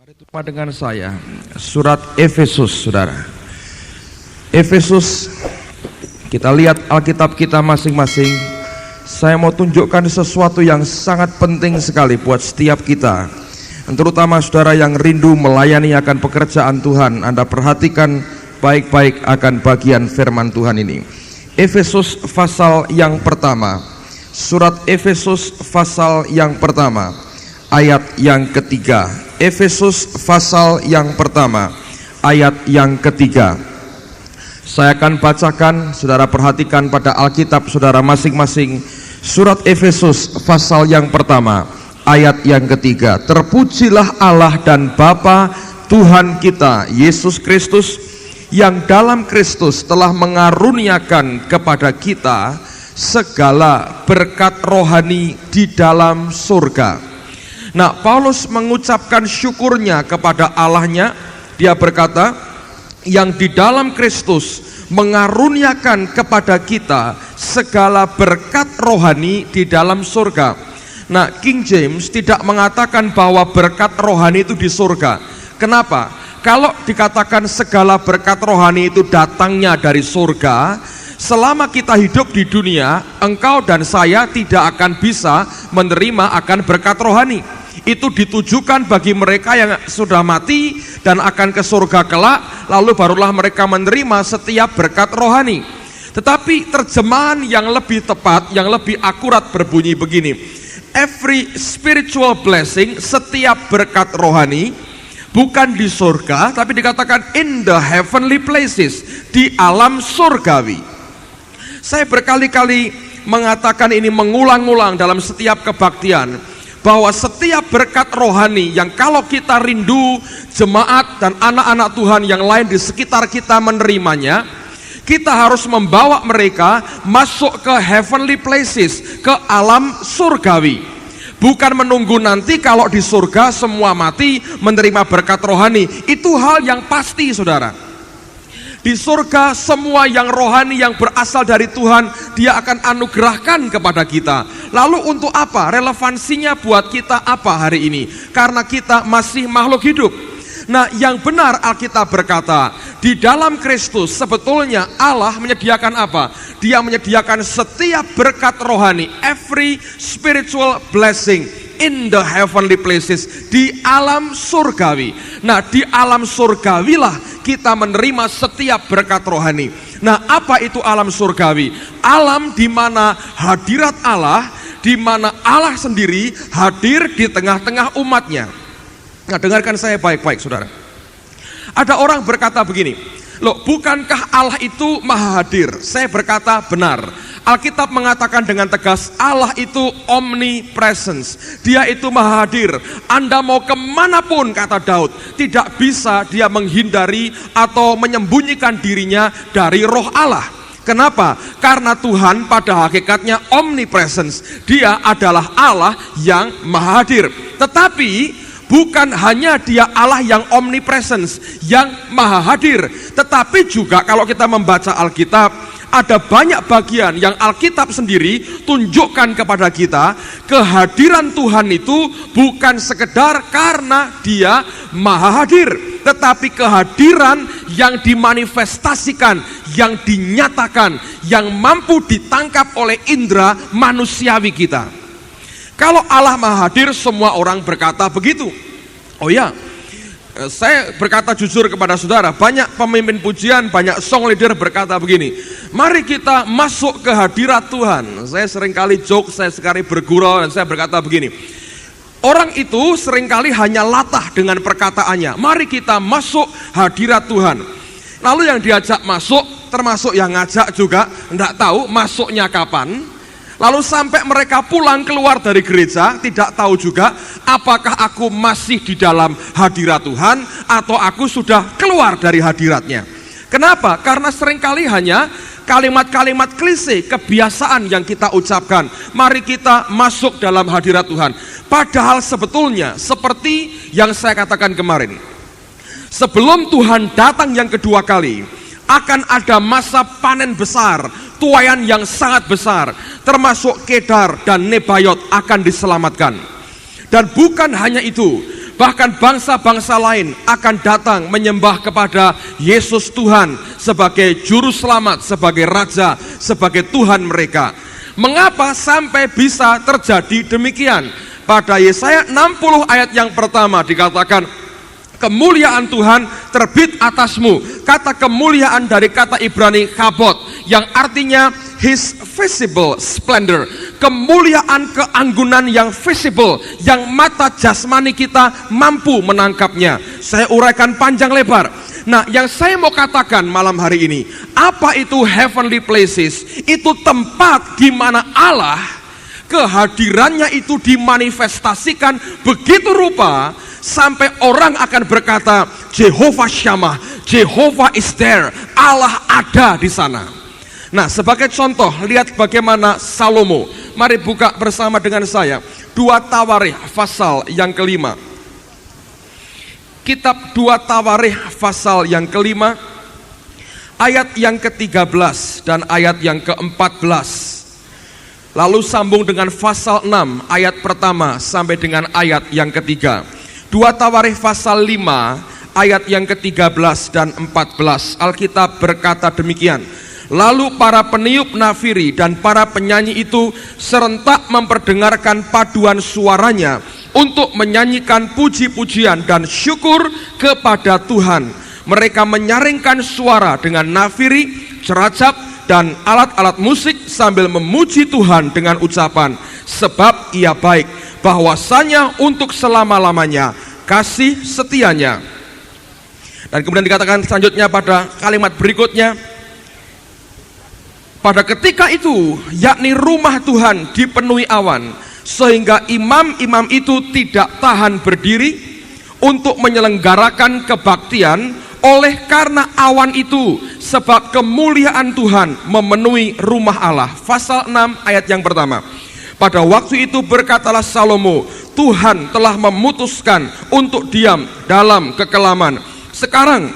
Jumpa dengan saya, surat Efesus, saudara. Efesus, kita lihat Alkitab kita masing-masing. Saya mau tunjukkan sesuatu yang sangat penting sekali buat setiap kita, terutama saudara yang rindu melayani akan pekerjaan Tuhan. Anda perhatikan baik-baik akan bagian firman Tuhan ini. Efesus pasal yang pertama, surat Efesus pasal yang pertama, ayat yang ketiga. Efesus pasal yang pertama, ayat yang ketiga. Saya akan bacakan, saudara perhatikan pada Alkitab saudara masing-masing. Surat Efesus pasal yang pertama, ayat yang ketiga. Terpujilah Allah dan Bapa Tuhan kita Yesus Kristus, yang dalam Kristus telah mengaruniakan kepada kita segala berkat rohani di dalam surga. Nah, Paulus mengucapkan syukurnya kepada Allahnya. Dia berkata, yang di dalam Kristus mengaruniakan kepada kita segala berkat rohani di dalam surga. Nah, King James tidak mengatakan bahwa berkat rohani itu di surga. Kenapa? Kalau dikatakan segala berkat rohani itu datangnya dari surga, selama kita hidup di dunia, engkau dan saya tidak akan bisa menerima akan berkat rohani. Itu ditujukan bagi mereka yang sudah mati dan akan ke surga kelak, lalu barulah mereka menerima setiap berkat rohani. Tetapi terjemahan yang lebih tepat, yang lebih akurat berbunyi begini: every spiritual blessing, setiap berkat rohani, bukan di surga, tapi dikatakan in the heavenly places, di alam surgawi. Saya berkali-kali mengatakan ini, mengulang-ulang dalam setiap kebaktian, bahwa setiap berkat rohani yang kalau kita rindu jemaat dan anak-anak Tuhan yang lain di sekitar kita menerimanya, kita harus membawa mereka masuk ke heavenly places, ke alam surgawi. Bukan menunggu nanti kalau di surga semua mati menerima berkat rohani. Itu hal yang pasti, saudara. Di surga semua yang rohani yang berasal dari Tuhan Dia akan anugerahkan kepada kita. Lalu untuk apa? Relevansinya buat kita apa hari ini? Karena kita masih makhluk hidup. Nah, yang benar Alkitab berkata, di dalam Kristus sebetulnya Allah menyediakan apa? Dia menyediakan setiap berkat rohani, every spiritual blessing in the heavenly places, di alam surgawi. Nah, di alam surgawilah kita menerima setiap berkat rohani. Nah, apa itu alam surgawi? Alam di mana hadirat Allah, di mana Allah sendiri hadir di tengah-tengah umatnya. Nah, dengarkan saya baik-baik, saudara. Ada orang berkata begini, loh, bukankah Allah itu maha hadir? Saya berkata benar. Alkitab mengatakan dengan tegas, Allah itu omnipresence. Dia itu maha hadir. Anda mau kemanapun, kata Daud, tidak bisa dia menghindari atau menyembunyikan dirinya dari roh Allah. Kenapa? Karena Tuhan pada hakikatnya omnipresence. Dia adalah Allah yang maha hadir. Tetapi bukan hanya dia Allah yang omnipresence, yang maha hadir, tetapi juga kalau kita membaca Alkitab, ada banyak bagian yang Alkitab sendiri tunjukkan kepada kita, kehadiran Tuhan itu bukan sekedar karena Dia maha hadir, tetapi kehadiran yang dimanifestasikan, yang dinyatakan, yang mampu ditangkap oleh indera manusiawi kita. Kalau Allah maha hadir, semua orang berkata begitu. Oh ya, saya berkata jujur kepada saudara, banyak pemimpin pujian, banyak song leader berkata begini, mari kita masuk ke hadirat Tuhan. Saya seringkali joke, saya sekali bergurau, dan saya berkata begini, orang itu seringkali hanya latah dengan perkataannya, mari kita masuk hadirat Tuhan. Lalu yang diajak masuk, termasuk yang ngajak juga, enggak tahu masuknya kapan. Lalu sampai mereka pulang keluar dari gereja, tidak tahu juga apakah aku masih di dalam hadirat Tuhan atau aku sudah keluar dari hadiratnya. Kenapa? Karena seringkali hanya kalimat-kalimat klise, kebiasaan yang kita ucapkan. Mari kita masuk dalam hadirat Tuhan. Padahal sebetulnya seperti yang saya katakan kemarin, sebelum Tuhan datang yang kedua kali, akan ada masa panen besar, tuaian yang sangat besar, termasuk Kedar dan Nebayot akan diselamatkan. Dan bukan hanya itu, Bahkan bangsa-bangsa lain akan datang menyembah kepada Yesus Tuhan sebagai juru selamat, sebagai raja, sebagai Tuhan mereka. Mengapa sampai bisa terjadi demikian? Pada Yesaya 60 ayat yang pertama dikatakan, kemuliaan Tuhan terbit atasmu. Kata kemuliaan dari kata Ibrani kabot, yang artinya His visible splendor, kemuliaan keanggunan yang visible, yang mata jasmani kita mampu menangkapnya. Saya uraikan panjang lebar. Nah, yang saya mau katakan malam hari ini, apa itu heavenly places? Itu tempat di mana Allah, kehadirannya itu dimanifestasikan begitu rupa sampai orang akan berkata, Jehovah Shammah, Jehovah is there, Allah ada di sana. Nah, sebagai contoh, lihat bagaimana Salomo. Mari buka bersama dengan saya 2 Tawarikh pasal yang kelima. Kitab 2 Tawarikh pasal yang kelima, ayat yang ke-13 dan ayat yang ke-14. Lalu sambung dengan pasal 6 ayat pertama sampai dengan ayat yang ketiga. 2 Tawarikh pasal 5 ayat yang ke-13 dan 14. Alkitab berkata demikian. Lalu para peniup nafiri dan para penyanyi itu serentak memperdengarkan paduan suaranya untuk menyanyikan puji-pujian dan syukur kepada Tuhan. Mereka menyaringkan suara dengan nafiri, ceracap, dan alat-alat musik sambil memuji Tuhan dengan ucapan, sebab Ia baik, bahwasanya untuk selama-lamanya kasih setianya. Dan kemudian dikatakan selanjutnya pada kalimat berikutnya, pada ketika itu, yakni rumah Tuhan dipenuhi awan, sehingga imam-imam itu tidak tahan berdiri untuk menyelenggarakan kebaktian oleh karena awan itu, sebab kemuliaan Tuhan memenuhi rumah Allah. Pasal 6 ayat yang pertama. Pada waktu itu berkatalah Salomo, Tuhan telah memutuskan untuk diam dalam kekelaman. Sekarang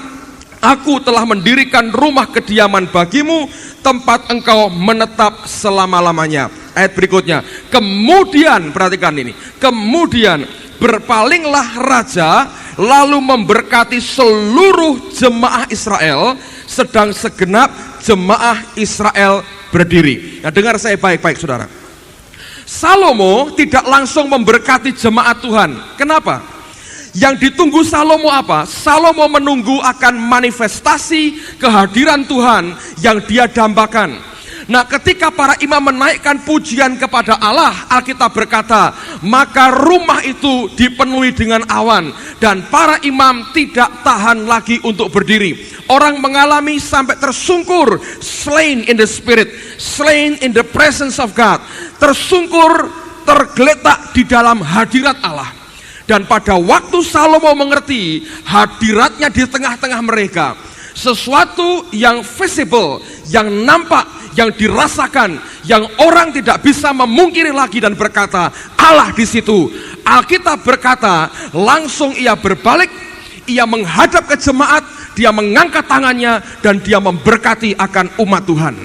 aku telah mendirikan rumah kediaman bagimu, tempat engkau menetap selama-lamanya. Ayat berikutnya, kemudian, perhatikan ini, kemudian berpalinglah raja, lalu memberkati seluruh jemaah Israel, sedang segenap jemaah Israel berdiri. Nah, dengar saya baik-baik saudara. Salomo tidak langsung memberkati jemaat Tuhan. Kenapa? Yang ditunggu Salomo apa? Salomo menunggu akan manifestasi kehadiran Tuhan yang dia dambakan. Nah, ketika para imam menaikkan pujian kepada Allah, Alkitab berkata, maka rumah itu dipenuhi dengan awan dan para imam tidak tahan lagi untuk berdiri. Orang mengalami sampai tersungkur, slain in the spirit, slain in the presence of God, tersungkur, tergeletak di dalam hadirat Allah. Dan pada waktu Salomo mengerti hadiratnya di tengah-tengah mereka, sesuatu yang visible, yang nampak, yang dirasakan, yang orang tidak bisa memungkiri lagi dan berkata, Allah di situ. Alkitab berkata, langsung ia berbalik, ia menghadap ke jemaat, dia mengangkat tangannya, dan dia memberkati akan umat Tuhan.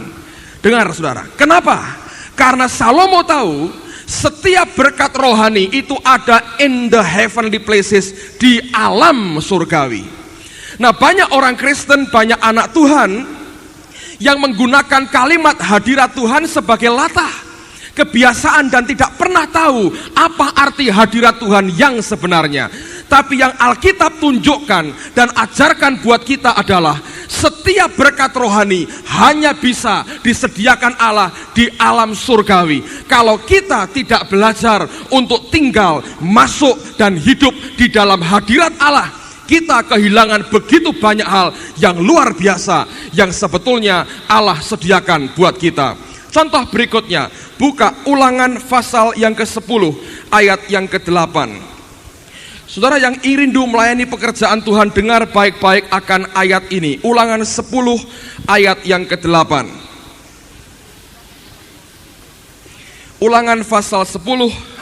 Dengar saudara, kenapa? Karena Salomo tahu, setiap berkat rohani itu ada in the heavenly places, di alam surgawi. Nah, banyak orang Kristen, banyak anak Tuhan yang menggunakan kalimat hadirat Tuhan sebagai latah, kebiasaan, dan tidak pernah tahu apa arti hadirat Tuhan yang sebenarnya. Tapi yang Alkitab tunjukkan dan ajarkan buat kita adalah setiap berkat rohani hanya bisa disediakan Allah di alam surgawi. Kalau kita tidak belajar untuk tinggal, masuk, dan hidup di dalam hadirat Allah, kita kehilangan begitu banyak hal yang luar biasa yang sebetulnya Allah sediakan buat kita. Contoh berikutnya, buka Ulangan pasal yang ke-10 ayat yang ke-8. Saudara yang rindu melayani pekerjaan Tuhan, dengar baik-baik akan ayat ini. Ulangan 10 ayat yang ke-8. Ulangan pasal 10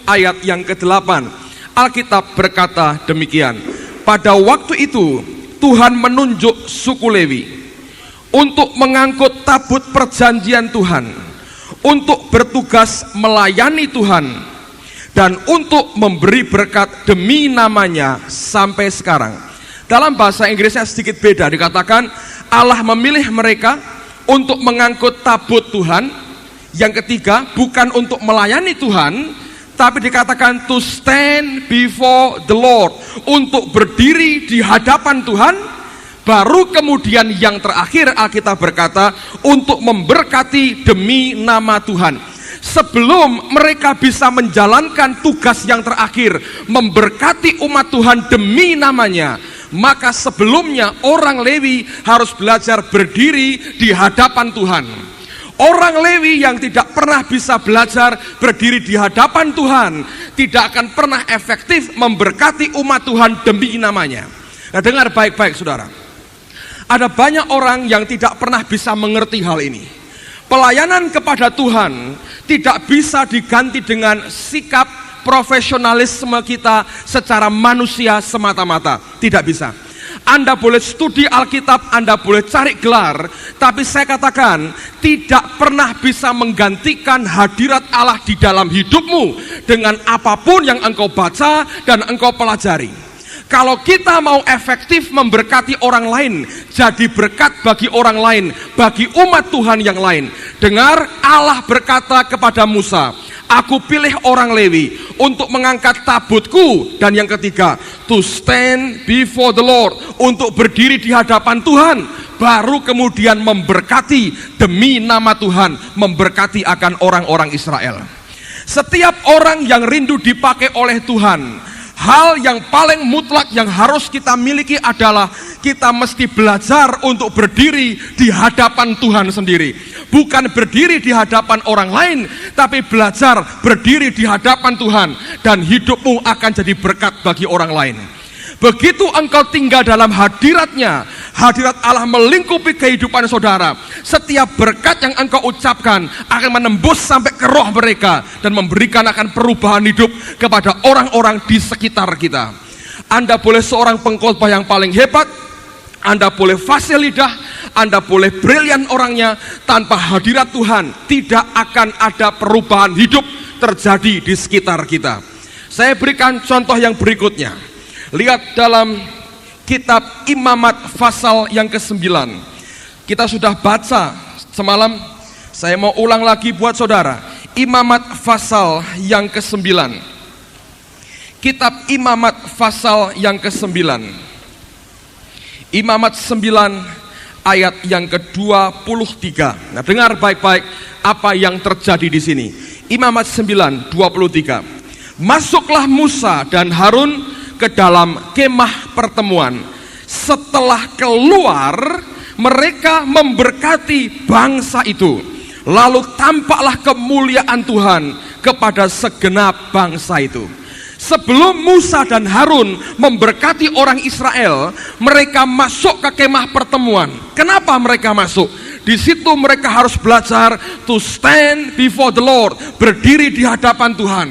ayat yang ke-8. Alkitab berkata demikian. Pada waktu itu Tuhan menunjuk suku Lewi untuk mengangkut tabut perjanjian Tuhan, untuk bertugas melayani Tuhan. dan untuk memberi berkat demi namanya sampai sekarang. Dalam bahasa Inggrisnya sedikit beda, dikatakan Allah memilih mereka untuk mengangkut tabut Tuhan. Yang ketiga, bukan untuk melayani Tuhan, tapi dikatakan to stand before the Lord, untuk berdiri di hadapan Tuhan. Baru kemudian yang terakhir Alkitab berkata untuk memberkati demi nama Tuhan. Sebelum mereka bisa menjalankan tugas yang terakhir, memberkati umat Tuhan demi namanya, maka sebelumnya orang Lewi harus belajar berdiri di hadapan Tuhan. Orang Lewi yang tidak pernah bisa belajar berdiri di hadapan Tuhan tidak akan pernah efektif memberkati umat Tuhan demi namanya. Nah, dengar baik-baik saudara, ada banyak orang yang tidak pernah bisa mengerti hal ini. Pelayanan kepada Tuhan tidak bisa diganti dengan sikap profesionalisme kita secara manusia semata-mata. Tidak bisa. Anda boleh studi Alkitab, Anda boleh cari gelar, tapi saya katakan tidak pernah bisa menggantikan hadirat Allah di dalam hidupmu dengan apapun yang engkau baca dan engkau pelajari. Kalau kita mau efektif memberkati orang lain, jadi berkat bagi orang lain, bagi umat Tuhan yang lain. Dengar, Allah berkata kepada Musa, aku pilih orang Lewi untuk mengangkat tabutku. Dan yang ketiga, to stand before the Lord, untuk berdiri di hadapan Tuhan. Baru kemudian memberkati demi nama Tuhan, memberkati akan orang-orang Israel. Setiap orang yang rindu dipakai oleh Tuhan, hal yang paling mutlak yang harus kita miliki adalah kita mesti belajar untuk berdiri di hadapan Tuhan sendiri. Bukan berdiri di hadapan orang lain, tapi belajar berdiri di hadapan Tuhan, dan hidupmu akan jadi berkat bagi orang lain. Begitu engkau tinggal dalam hadiratnya, hadirat Allah melingkupi kehidupan saudara, setiap berkat yang engkau ucapkan akan menembus sampai ke roh mereka dan memberikan akan perubahan hidup kepada orang-orang di sekitar kita. Anda boleh seorang pengkhotbah yang paling hebat, Anda boleh fasih lidah, Anda boleh brilian orangnya, tanpa hadirat Tuhan tidak akan ada perubahan hidup terjadi di sekitar kita. Saya berikan contoh yang berikutnya. Lihat dalam kitab Imamat pasal yang ke-9. Kita sudah baca semalam, saya mau ulang lagi buat saudara. Imamat pasal yang ke-9. Kitab Imamat pasal yang ke-9. Imamat 9 ayat yang ke-23. Nah, dengar baik-baik apa yang terjadi di sini. Imamat 9:23. Masuklah Musa dan Harun ke dalam kemah pertemuan. Setelah keluar, mereka memberkati bangsa itu. Lalu tampaklah kemuliaan Tuhan kepada segenap bangsa itu. Sebelum Musa dan Harun memberkati orang Israel, mereka masuk ke kemah pertemuan. Kenapa mereka masuk? Di situ mereka harus belajar to stand before the Lord, berdiri di hadapan Tuhan.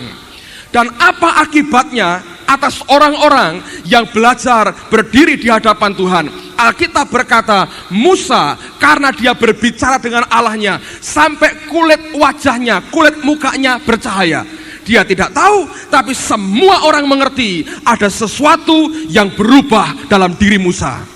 Dan apa akibatnya atas orang-orang yang belajar berdiri di hadapan Tuhan? Alkitab berkata, Musa karena dia berbicara dengan Allahnya, sampai kulit wajahnya, kulit mukanya bercahaya. Dia tidak tahu, tapi semua orang mengerti ada sesuatu yang berubah dalam diri Musa.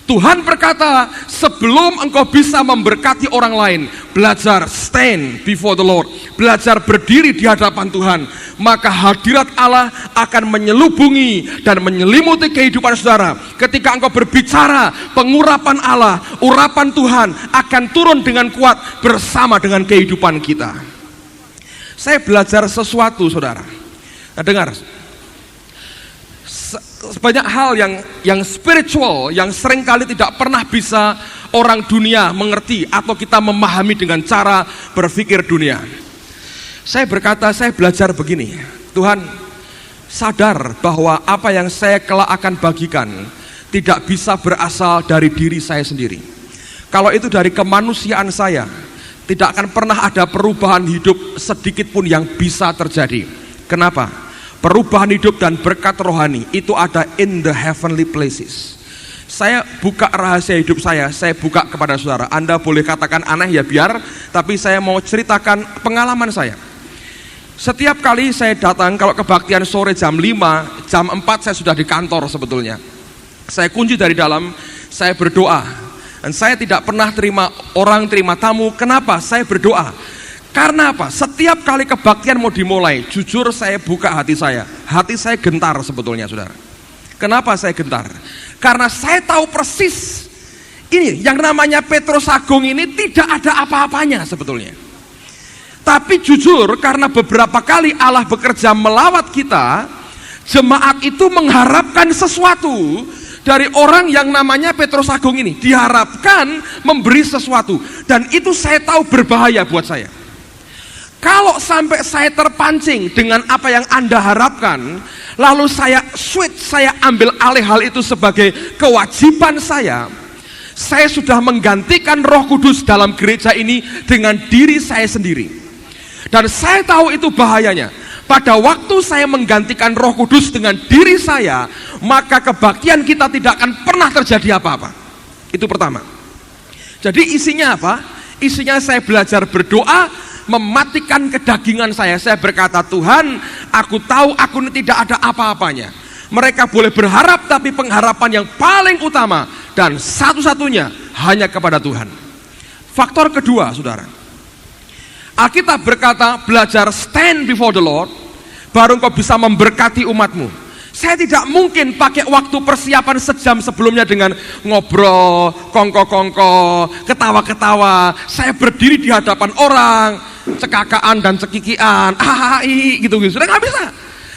Tuhan berkata, sebelum engkau bisa memberkati orang lain, belajar stand before the Lord, belajar berdiri di hadapan Tuhan, maka hadirat Allah akan menyelubungi dan menyelimuti kehidupan saudara. Ketika engkau berbicara, pengurapan Allah, urapan Tuhan akan turun dengan kuat bersama dengan kehidupan kita. Saya belajar sesuatu saudara. Nah, dengar, banyak hal yang spiritual yang seringkali tidak pernah bisa orang dunia mengerti atau kita memahami dengan cara berpikir dunia. Saya berkata, saya belajar begini, Tuhan, sadar bahwa apa yang saya kelak akan bagikan tidak bisa berasal dari diri saya sendiri. Kalau itu dari kemanusiaan saya, tidak akan pernah ada perubahan hidup sedikit pun yang bisa terjadi. Kenapa? Perubahan hidup dan berkat rohani itu ada in the heavenly places. Saya buka rahasia hidup saya buka kepada saudara. Anda boleh katakan aneh ya biar, tapi saya mau ceritakan pengalaman saya. Setiap kali saya datang, kalau kebaktian sore jam 5, jam 4 saya sudah di kantor sebetulnya. Saya kunci dari dalam, saya berdoa. Dan saya tidak pernah terima tamu. Kenapa? Saya berdoa. Karena apa? Setiap kali kebaktian mau dimulai, jujur saya buka hati saya. Hati saya gentar sebetulnya, saudara. Kenapa saya gentar? Karena saya tahu persis, ini yang namanya Petrus Agung ini tidak ada apa-apanya sebetulnya. Tapi jujur, karena beberapa kali Allah bekerja melawat kita, jemaat itu mengharapkan sesuatu dari orang yang namanya Petrus Agung ini. Diharapkan memberi sesuatu. Dan itu saya tahu berbahaya buat saya. Kalau sampai saya terpancing dengan apa yang Anda harapkan, lalu saya switch, saya ambil alih hal itu sebagai kewajiban saya sudah menggantikan Roh Kudus dalam gereja ini dengan diri saya sendiri. Dan saya tahu itu bahayanya. Pada waktu saya menggantikan Roh Kudus dengan diri saya, maka kebaktian kita tidak akan pernah terjadi apa-apa. Itu pertama. Jadi isinya apa? Isinya saya belajar berdoa, mematikan kedagingan saya. Saya berkata, Tuhan, aku tahu aku ini tidak ada apa-apanya. Mereka boleh berharap, tapi pengharapan yang paling utama dan satu-satunya hanya kepada Tuhan. Faktor kedua, saudara, Alkitab berkata, belajar stand before the Lord, baru engkau bisa memberkati umatmu. Saya tidak mungkin pakai waktu persiapan sejam sebelumnya dengan ngobrol, kongko-kongko, ketawa-ketawa. Saya berdiri di hadapan orang, cekakaan dan cekikian, gitu-gitu. Sudah nggak bisa.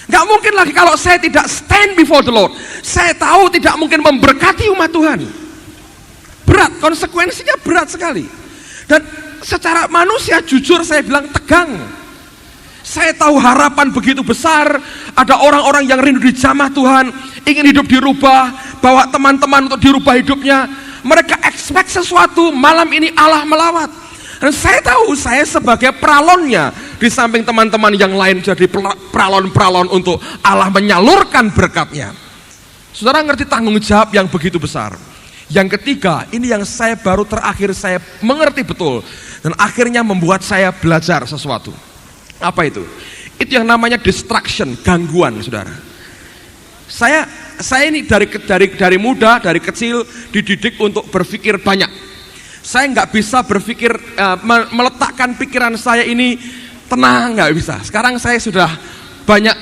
Nggak mungkin lagi kalau saya tidak stand before the Lord. Saya tahu tidak mungkin memberkati umat Tuhan. Berat, konsekuensinya berat sekali. Dan secara manusia jujur saya bilang tegang. Saya tahu harapan begitu besar, ada orang-orang yang rindu dijamah Tuhan, ingin hidup dirubah, bawa teman-teman untuk dirubah hidupnya. Mereka expect sesuatu, malam ini Allah melawat. Dan saya tahu saya sebagai pralonnya, di samping teman-teman yang lain jadi pralon-pralon untuk Allah menyalurkan berkatnya. Saudara ngerti tanggung jawab yang begitu besar. Yang ketiga, ini yang saya baru terakhir saya mengerti betul dan akhirnya membuat saya belajar sesuatu. Apa itu? Itu yang namanya distraction, gangguan, saudara. Saya ini dari muda, dari kecil dididik untuk berpikir banyak. Saya nggak bisa berpikir, meletakkan pikiran saya ini tenang, nggak bisa. Sekarang saya sudah banyak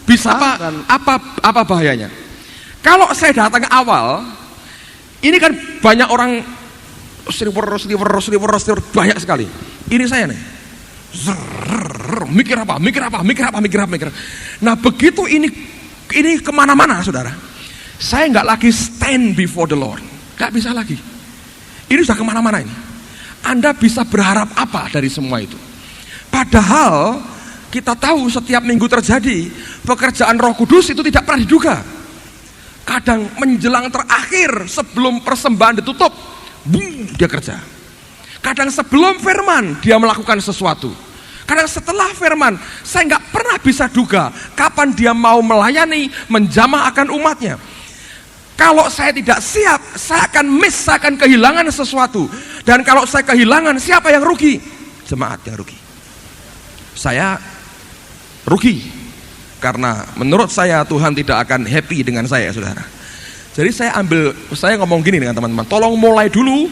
bisa. Apa bahayanya? Kalau saya datang awal, ini kan banyak orang sliver, banyak sekali. Ini saya nih, mikir apa. Nah begitu ini kemana-mana, saudara. Saya nggak lagi stand before the Lord, nggak bisa lagi. Ini sudah kemana-mana ini. Anda bisa berharap apa dari semua itu? Padahal kita tahu setiap minggu terjadi pekerjaan Roh Kudus itu tidak pernah diduga. Kadang menjelang terakhir sebelum persembahan ditutup, dia kerja. Kadang sebelum firman dia melakukan sesuatu. Kadang setelah firman, saya nggak pernah bisa duga kapan dia mau melayani, menjamah akan umatnya. Kalau saya tidak siap, saya akan kehilangan sesuatu. Dan kalau saya kehilangan, siapa yang rugi? Jemaat yang rugi. Saya rugi. Karena menurut saya Tuhan tidak akan happy dengan saya, saudara. Jadi saya ngomong gini dengan teman-teman, tolong mulai dulu.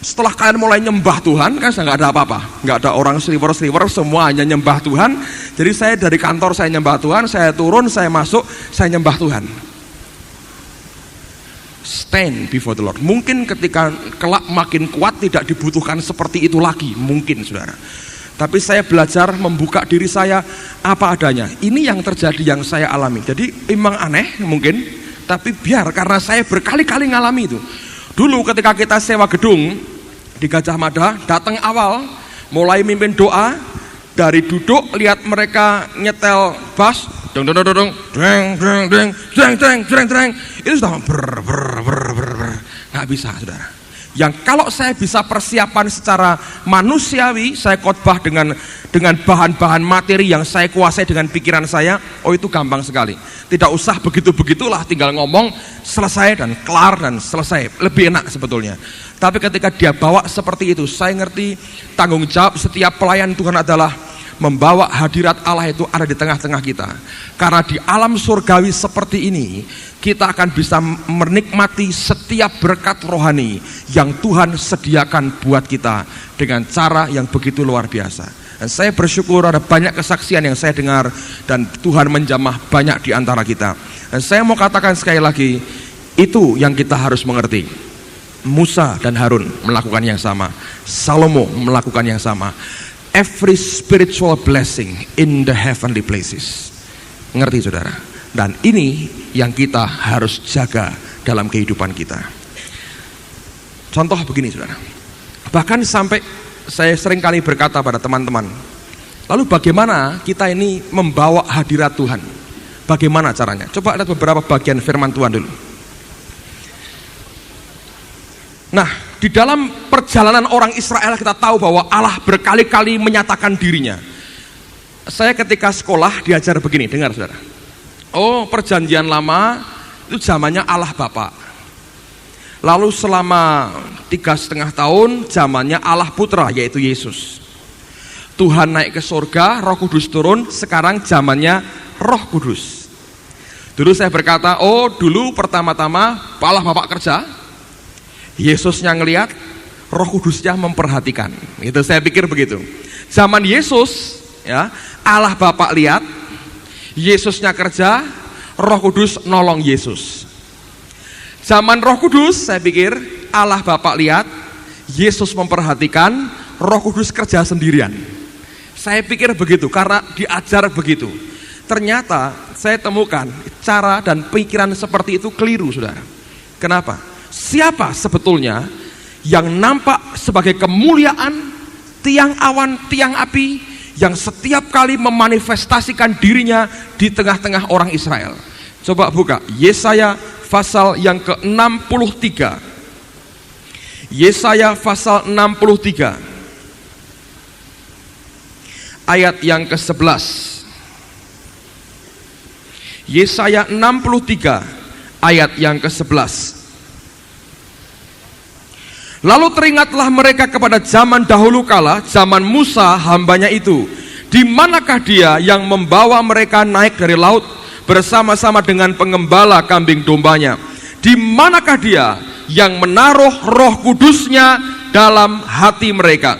Setelah kalian mulai nyembah Tuhan, kan nggak ada apa-apa, nggak ada orang sliver, semua hanya nyembah Tuhan. Jadi saya dari kantor saya nyembah Tuhan, saya turun, saya masuk, saya nyembah Tuhan. Stand before the Lord. Mungkin ketika kelak makin kuat tidak dibutuhkan seperti itu lagi, mungkin, saudara. Tapi saya belajar membuka diri saya apa adanya. Ini yang terjadi, yang saya alami. Jadi memang aneh mungkin, tapi biar, karena saya berkali-kali ngalami itu. Dulu ketika kita sewa gedung di Gajah Mada, datang awal, mulai mimpin doa, dari duduk lihat mereka nyetel bass, deng, itu sudah nggak bisa, saudara. Yang kalau saya bisa persiapan secara manusiawi, saya khotbah dengan bahan-bahan materi yang saya kuasai dengan pikiran saya, oh itu gampang sekali. Tidak usah begitu-begitulah, tinggal ngomong, selesai dan kelar dan selesai. Lebih enak sebetulnya. Tapi ketika dia bawa seperti itu, saya ngerti tanggung jawab setiap pelayan Tuhan adalah membawa hadirat Allah itu ada di tengah-tengah kita. Karena di alam surgawi seperti ini, kita akan bisa menikmati setiap berkat rohani yang Tuhan sediakan buat kita dengan cara yang begitu luar biasa. Dan saya bersyukur ada banyak kesaksian yang saya dengar dan Tuhan menjamah banyak di antara kita. Dan saya mau katakan sekali lagi, itu yang kita harus mengerti. Musa dan Harun melakukan yang sama, Salomo melakukan yang sama. Every spiritual blessing in the heavenly places. Ngerti saudara? Dan ini yang kita harus jaga dalam kehidupan kita. Contoh begini saudara. Bahkan sampai saya sering kali berkata pada teman-teman, lalu bagaimana kita ini membawa hadirat Tuhan? Bagaimana caranya? Coba lihat beberapa bagian firman Tuhan dulu. Nah, di dalam perjalanan orang Israel kita tahu bahwa Allah berkali-kali menyatakan dirinya. Saya ketika sekolah diajar begini, dengar saudara. Oh, perjanjian lama itu zamannya Allah Bapa. Lalu selama 3,5 tahun zamannya Allah Putra, yaitu Yesus. Tuhan naik ke surga, Roh Kudus turun, sekarang zamannya Roh Kudus. Dulu saya berkata, oh dulu pertama-tama Allah Bapa kerja, Yesusnya ngelihat, Roh Kudusnya memperhatikan. Itu saya pikir begitu. Zaman Yesus, ya, Allah Bapa lihat, Yesusnya kerja, Roh Kudus nolong Yesus. Zaman Roh Kudus, saya pikir Allah Bapa lihat, Yesus memperhatikan, Roh Kudus kerja sendirian. Saya pikir begitu karena diajar begitu. Ternyata saya temukan cara dan pikiran seperti itu keliru, saudara. Kenapa? Siapa sebetulnya yang nampak sebagai kemuliaan, tiang awan, tiang api, yang setiap kali memanifestasikan dirinya di tengah-tengah orang Israel? Coba buka Yesaya pasal yang ke-63. Yesaya pasal 63 ayat yang ke-11. Yesaya 63 ayat yang ke-11. Lalu teringatlah mereka kepada zaman dahulu kala, zaman Musa hambanya itu. Di manakah dia yang membawa mereka naik dari laut bersama-sama dengan pengembala kambing dombanya? Di manakah dia yang menaruh Roh Kudusnya dalam hati mereka?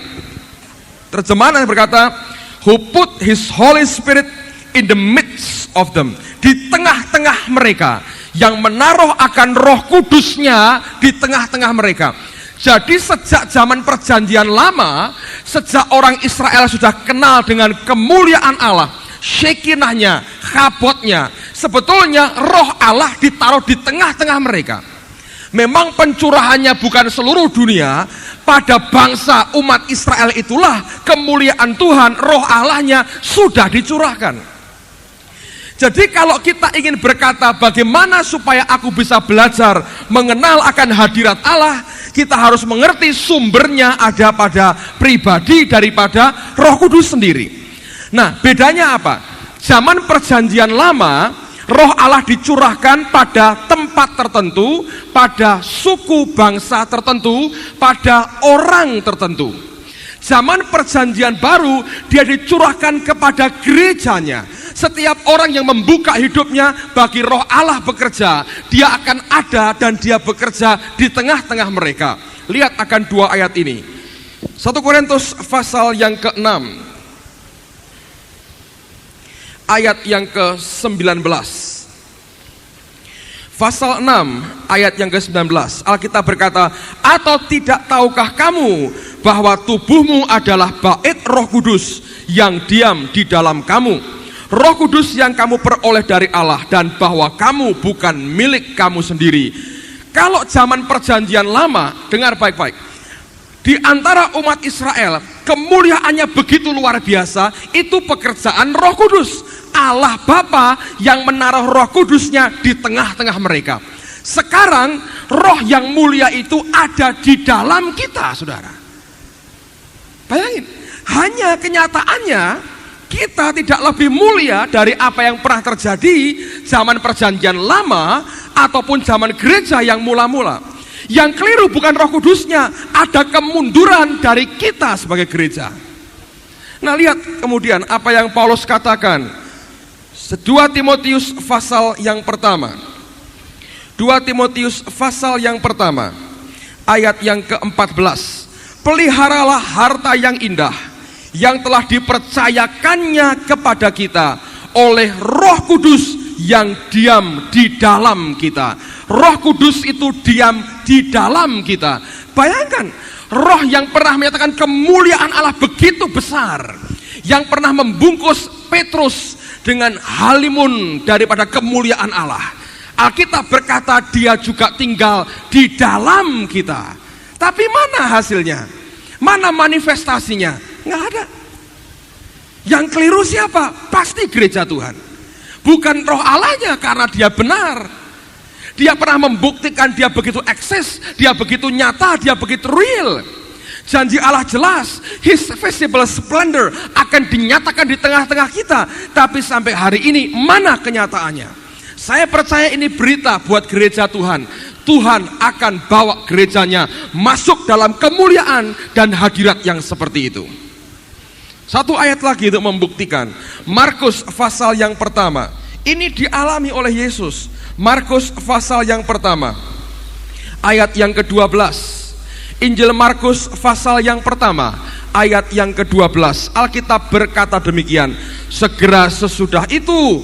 Terjemahan yang berkata, who put his Holy Spirit in the midst of them. Di tengah-tengah mereka, yang menaruh akan Roh Kudusnya di tengah-tengah mereka. Jadi sejak zaman perjanjian lama, sejak orang Israel sudah kenal dengan kemuliaan Allah, Shekinahnya, Kabotnya, sebetulnya Roh Allah ditaruh di tengah-tengah mereka. Memang pencurahannya bukan seluruh dunia, pada bangsa umat Israel itulah kemuliaan Tuhan, Roh Allahnya sudah dicurahkan. Jadi kalau kita ingin berkata bagaimana supaya aku bisa belajar mengenal akan hadirat Allah, kita harus mengerti sumbernya ada pada pribadi daripada Roh Kudus sendiri. Nah, bedanya apa? Zaman perjanjian lama, Roh Allah dicurahkan pada tempat tertentu, pada suku bangsa tertentu, pada orang tertentu. Zaman perjanjian baru, dia dicurahkan kepada gerejanya. Setiap orang yang membuka hidupnya bagi Roh Allah bekerja, dia akan ada dan dia bekerja di tengah-tengah mereka. Lihat akan dua ayat ini. 1 Korintus pasal yang ke-6 ayat yang ke-19. Pasal 6 ayat yang ke-19, Alkitab berkata, atau tidak tahukah kamu bahwa tubuhmu adalah bait Roh Kudus yang diam di dalam kamu, Roh Kudus yang kamu peroleh dari Allah, dan bahwa kamu bukan milik kamu sendiri. Kalau zaman perjanjian lama, dengar baik-baik, di antara umat Israel kemuliaannya begitu luar biasa, itu pekerjaan Roh Kudus. Allah Bapa yang menaruh Roh Kudusnya di tengah-tengah mereka. Sekarang Roh yang mulia itu ada di dalam kita, saudara. Bayangin, hanya kenyataannya kita tidak lebih mulia dari apa yang pernah terjadi zaman perjanjian lama ataupun zaman gereja yang mula-mula. Yang keliru bukan Roh Kudusnya, ada kemunduran dari kita sebagai gereja. Nah, lihat kemudian apa yang Paulus katakan. 2 Timotius pasal yang pertama. 2 Timotius pasal yang pertama, ayat yang ke-14. Peliharalah harta yang indah yang telah dipercayakannya kepada kita oleh Roh Kudus yang diam di dalam kita. Roh Kudus itu diam di dalam kita. Bayangkan, Roh yang pernah menyatakan kemuliaan Allah begitu besar, yang pernah membungkus Petrus dengan halimun daripada kemuliaan Allah. Alkitab berkata dia juga tinggal di dalam kita. Tapi mana hasilnya? Mana manifestasinya? Nggak ada. Yang keliru siapa? Pasti gereja Tuhan. Bukan Roh Allahnya, karena dia benar. Dia pernah membuktikan dia begitu eksis, dia begitu nyata, dia begitu real. Janji Allah jelas, His visible splendor akan dinyatakan di tengah-tengah kita. Tapi sampai hari ini mana kenyataannya? Saya percaya ini berita buat gereja Tuhan. Tuhan akan bawa gerejanya masuk dalam kemuliaan dan hadirat yang seperti itu. Satu ayat lagi untuk membuktikan. Markus pasal yang pertama. Ini dialami oleh Yesus. Markus pasal yang pertama, ayat yang ke-12. Injil Markus pasal yang pertama, ayat yang ke-12. Alkitab berkata demikian. Segera sesudah itu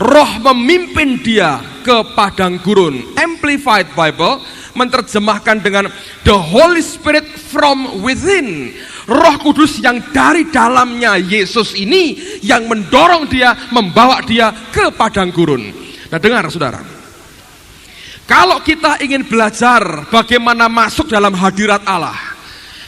Roh memimpin dia ke padang gurun. Amplified Bible menerjemahkan dengan the Holy Spirit from within. Roh Kudus yang dari dalamnya Yesus ini yang mendorong dia, membawa dia ke padang gurun. Nah, dengar saudara, kalau kita ingin belajar bagaimana masuk dalam hadirat Allah,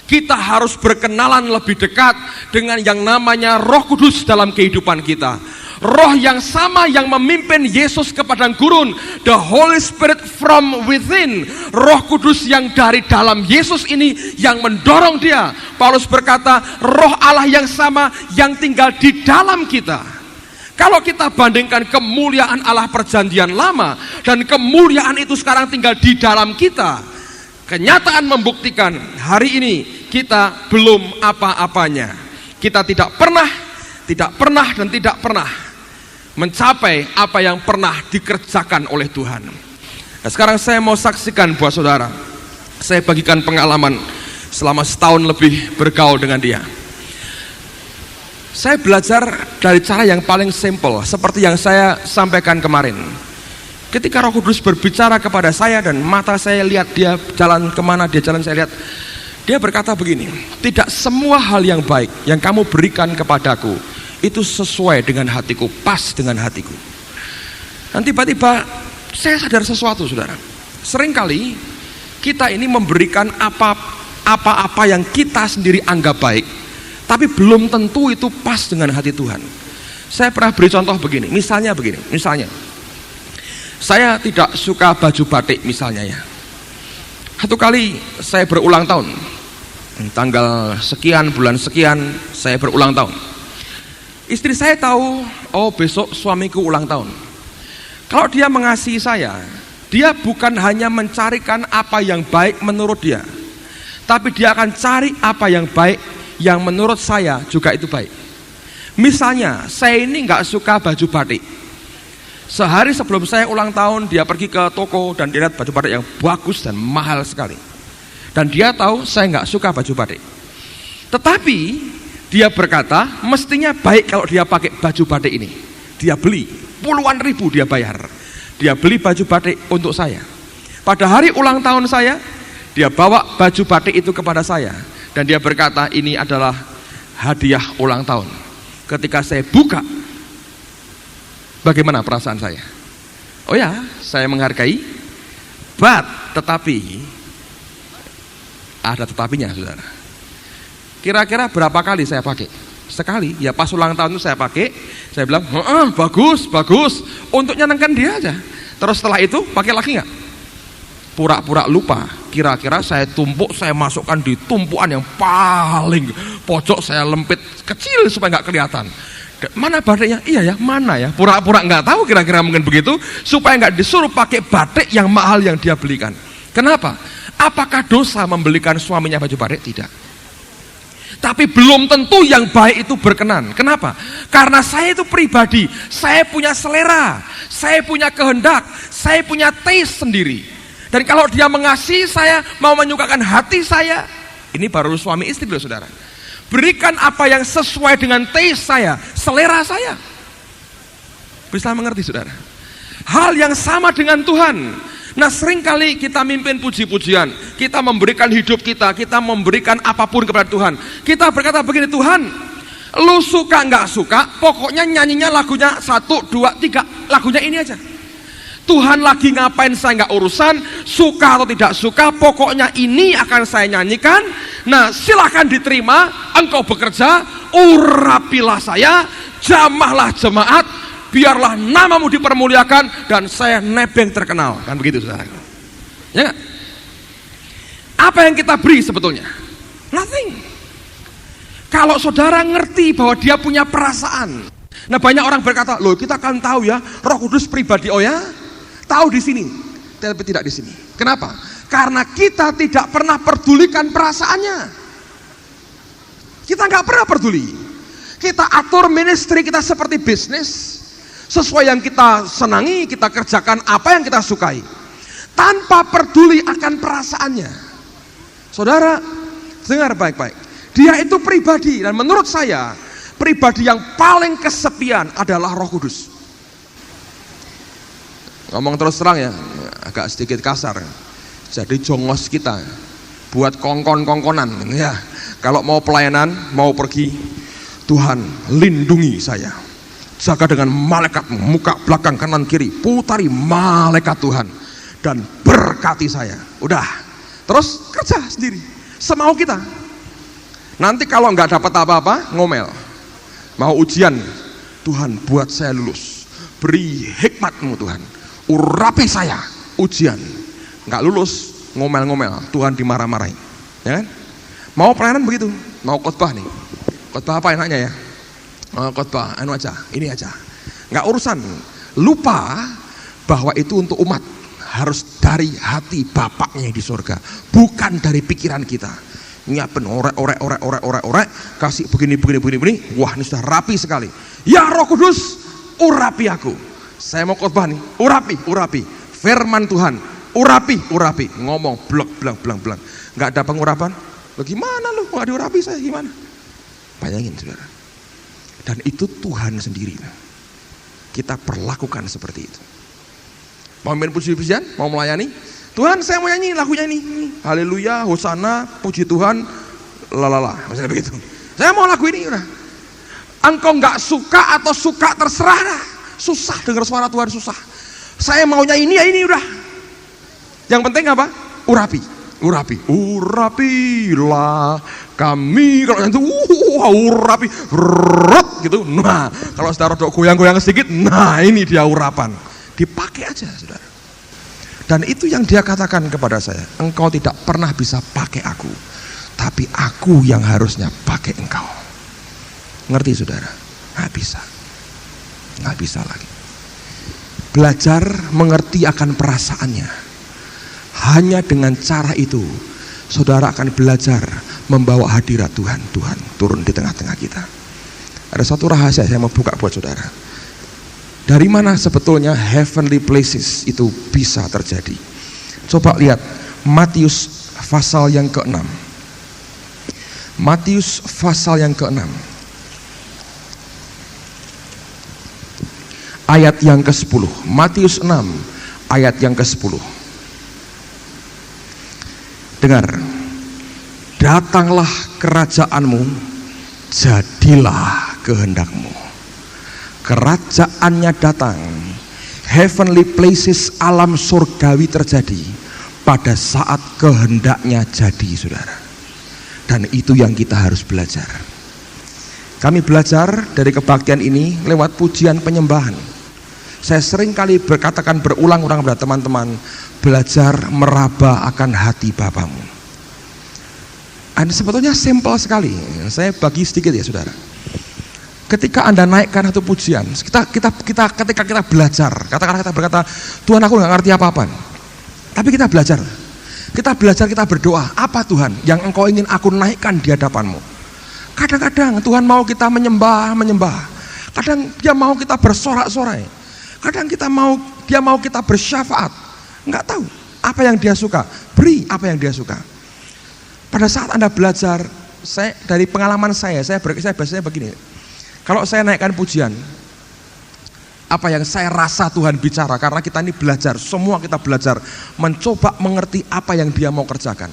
kita harus berkenalan lebih dekat dengan yang namanya Roh Kudus dalam kehidupan kita. Roh yang sama yang memimpin Yesus ke padang gurun, the Holy Spirit from within. Roh Kudus yang dari dalam Yesus ini yang mendorong dia. Paulus berkata, Roh Allah yang sama yang tinggal di dalam kita. Kalau kita bandingkan kemuliaan Allah perjanjian lama dan kemuliaan itu sekarang tinggal di dalam kita, kenyataan membuktikan hari ini kita belum apa-apanya. Kita tidak pernah dan tidak pernah mencapai apa yang pernah dikerjakan oleh Tuhan. Nah, sekarang saya mau saksikan buat saudara. Saya bagikan pengalaman selama setahun lebih bergaul dengan dia. Saya belajar dari cara yang paling simple, seperti yang saya sampaikan kemarin. Ketika Roh Kudus berbicara kepada saya dan mata saya lihat dia jalan kemana, dia jalan saya lihat. Dia berkata begini, tidak semua hal yang baik yang kamu berikan kepadaku itu sesuai dengan hatiku, pas dengan hatiku. Dan tiba-tiba saya sadar sesuatu, saudara. Seringkali kita ini memberikan apa-apa yang kita sendiri anggap baik, tapi belum tentu itu pas dengan hati Tuhan. Saya pernah beri contoh begini, misalnya saya tidak suka baju batik misalnya ya. Satu kali saya berulang tahun, tanggal sekian, bulan sekian, saya berulang tahun. Istri saya tahu, oh besok suamiku ulang tahun. Kalau dia mengasihi saya, dia bukan hanya mencarikan apa yang baik menurut dia, tapi dia akan cari apa yang baik yang menurut saya juga itu baik. Misalnya, saya ini nggak suka baju batik. Sehari sebelum saya ulang tahun, dia pergi ke toko dan dia lihat baju batik yang bagus dan mahal sekali. Dan dia tahu saya nggak suka baju batik. Tetapi dia berkata, mestinya baik kalau dia pakai baju batik ini. Dia beli, puluhan ribu dia bayar. Dia beli baju batik untuk saya. Pada hari ulang tahun saya, dia bawa baju batik itu kepada saya. Dan dia berkata, ini adalah hadiah ulang tahun. Ketika saya buka, bagaimana perasaan saya? Oh ya, saya menghargai, tetapi, ada tetapinya, saudara. Kira-kira berapa kali saya pakai? Sekali, ya pas ulang tahun itu saya pakai. Saya bilang, bagus, untuk nyenangkan dia aja. Terus setelah itu pakai lagi nggak? Pura-pura lupa. Kira-kira saya tumpuk, saya masukkan di tumpuan yang paling pojok, saya lempit kecil supaya nggak kelihatan. Mana batiknya? Iya ya, mana ya? Pura-pura nggak tahu, kira-kira mungkin begitu, supaya nggak disuruh pakai batik yang mahal yang dia belikan. Kenapa? Apakah dosa membelikan suaminya baju batik? Tidak. Tapi belum tentu yang baik itu berkenan. Kenapa? Karena saya itu pribadi, saya punya selera, saya punya kehendak, saya punya taste sendiri. Dan kalau dia mengasihi saya, mau menyukakan hati saya, ini baru suami istri loh saudara. Berikan apa yang sesuai dengan taste saya, selera saya. Bisa mengerti saudara? Hal yang sama dengan Tuhan. Nah seringkali kita mimpin puji-pujian, kita memberikan hidup kita memberikan apapun kepada Tuhan. Kita berkata begini, Tuhan, lu suka nggak suka, pokoknya nyanyinya lagunya 1, 2, 3, lagunya ini aja. Tuhan lagi ngapain saya nggak urusan, suka atau tidak suka, pokoknya ini akan saya nyanyikan. Nah silahkan diterima, engkau bekerja, urapilah saya, jamahlah jemaat, biarlah namamu dipermuliakan dan saya nebeng terkenal. Kan begitu saudara. Ya gak? Apa yang kita beri sebetulnya? Nothing. Kalau saudara ngerti bahwa dia punya perasaan. Nah banyak orang berkata, loh kita kan tahu ya Roh Kudus pribadi. Oh ya, tahu di sini, tapi tidak di sini. Kenapa? Karena kita tidak pernah pedulikan perasaannya. Kita nggak pernah peduli. Kita atur ministry kita seperti bisnis. Sesuai yang kita senangi, kita kerjakan apa yang kita sukai tanpa peduli akan perasaannya. Saudara, dengar baik-baik. Dia itu pribadi, dan menurut saya pribadi yang paling kesepian adalah Roh Kudus. Ngomong terus terang ya, agak sedikit kasar. Jadi jongos kita buat kongkon-kongkonan ya. Kalau mau pelayanan, mau pergi, Tuhan lindungi saya. Jaga dengan malaikatmu, muka, belakang, kanan, kiri, putari malaikat Tuhan dan berkati saya. Udah, terus kerja sendiri, semau kita. Nanti kalau nggak dapat apa-apa, ngomel. Mau ujian, Tuhan buat saya lulus. Beri hikmatmu Tuhan, urapi saya. Ujian, nggak lulus, ngomel-ngomel, Tuhan dimarah-marahin. Ya kan? Mau pelayanan begitu, mau khotbah nih. Khotbah apa enaknya ya? Khotbah anu aja, ini aja, nggak urusan. Lupa bahwa itu untuk umat, harus dari hati Bapaknya di surga, bukan dari pikiran kita. Nyiapin orek, kasih begini, wah ini sudah rapi sekali. Ya Roh Kudus, urapi aku. Saya mau khotbah nih, urapi. Firman Tuhan, urapi. Ngomong blok, nggak ada pengurapan. Lo gimana lu nggak diurapi saya gimana? Bayangin saudara. Dan itu Tuhan sendiri. Kita perlakukan seperti itu. Mau main puji-pujian, mau melayani, Tuhan saya mau nyanyi lagunya ini. Haleluya, hosana, puji Tuhan, lalala, misalnya begitu. Saya mau lagu ini udah. Engkau nggak suka atau suka terserah lah. Susah dengar suara Tuhan, susah. Saya maunya ini ya ini udah. Yang penting apa? Urapilah kami. Kalau itu urapi gitu. Nah kalau saudara goyang-goyang sedikit, nah ini dia urapan. Dipakai aja saudara. Dan itu yang dia katakan kepada saya, engkau tidak pernah bisa pakai aku, tapi aku yang harusnya pakai engkau. Ngerti saudara? Nggak bisa lagi. Belajar mengerti akan perasaannya. Hanya dengan cara itu saudara akan belajar membawa hadirat Tuhan turun di tengah-tengah kita. Ada satu rahasia saya mau buka buat saudara. Dari mana sebetulnya heavenly places itu bisa terjadi? Coba lihat Matius pasal yang ke-6. Matius pasal yang ke-6 ayat yang ke-10. Matius 6 ayat yang ke-10. Dengar, datanglah kerajaanmu, jadilah kehendakmu. Kerajaannya datang, heavenly places, alam surgawi terjadi pada saat kehendaknya jadi saudara. Dan itu yang kita harus belajar. Kami belajar dari kebaktian ini lewat pujian penyembahan. Saya sering kali berkatakan berulang-ulang pada teman-teman, belajar meraba akan hati Bapamu. Dan sebetulnya simpel sekali. Saya bagi sedikit ya saudara. Ketika Anda naikkan satu pujian, ketika kita belajar, katakanlah kita berkata, Tuhan aku nggak ngerti apa-apa, tapi kita belajar, kita berdoa, apa Tuhan yang Engkau ingin aku naikkan di hadapan-Mu? Kadang-kadang Tuhan mau kita menyembah. Kadang dia mau kita bersorak-sorai. Kadang dia mau kita bersyafaat. Enggak tahu apa yang dia suka. Beri apa yang dia suka. Pada saat Anda belajar, dari pengalaman saya biasanya begini. Kalau saya naikkan pujian, apa yang saya rasa Tuhan bicara, karena kita ini belajar, semua kita belajar mencoba mengerti apa yang dia mau kerjakan.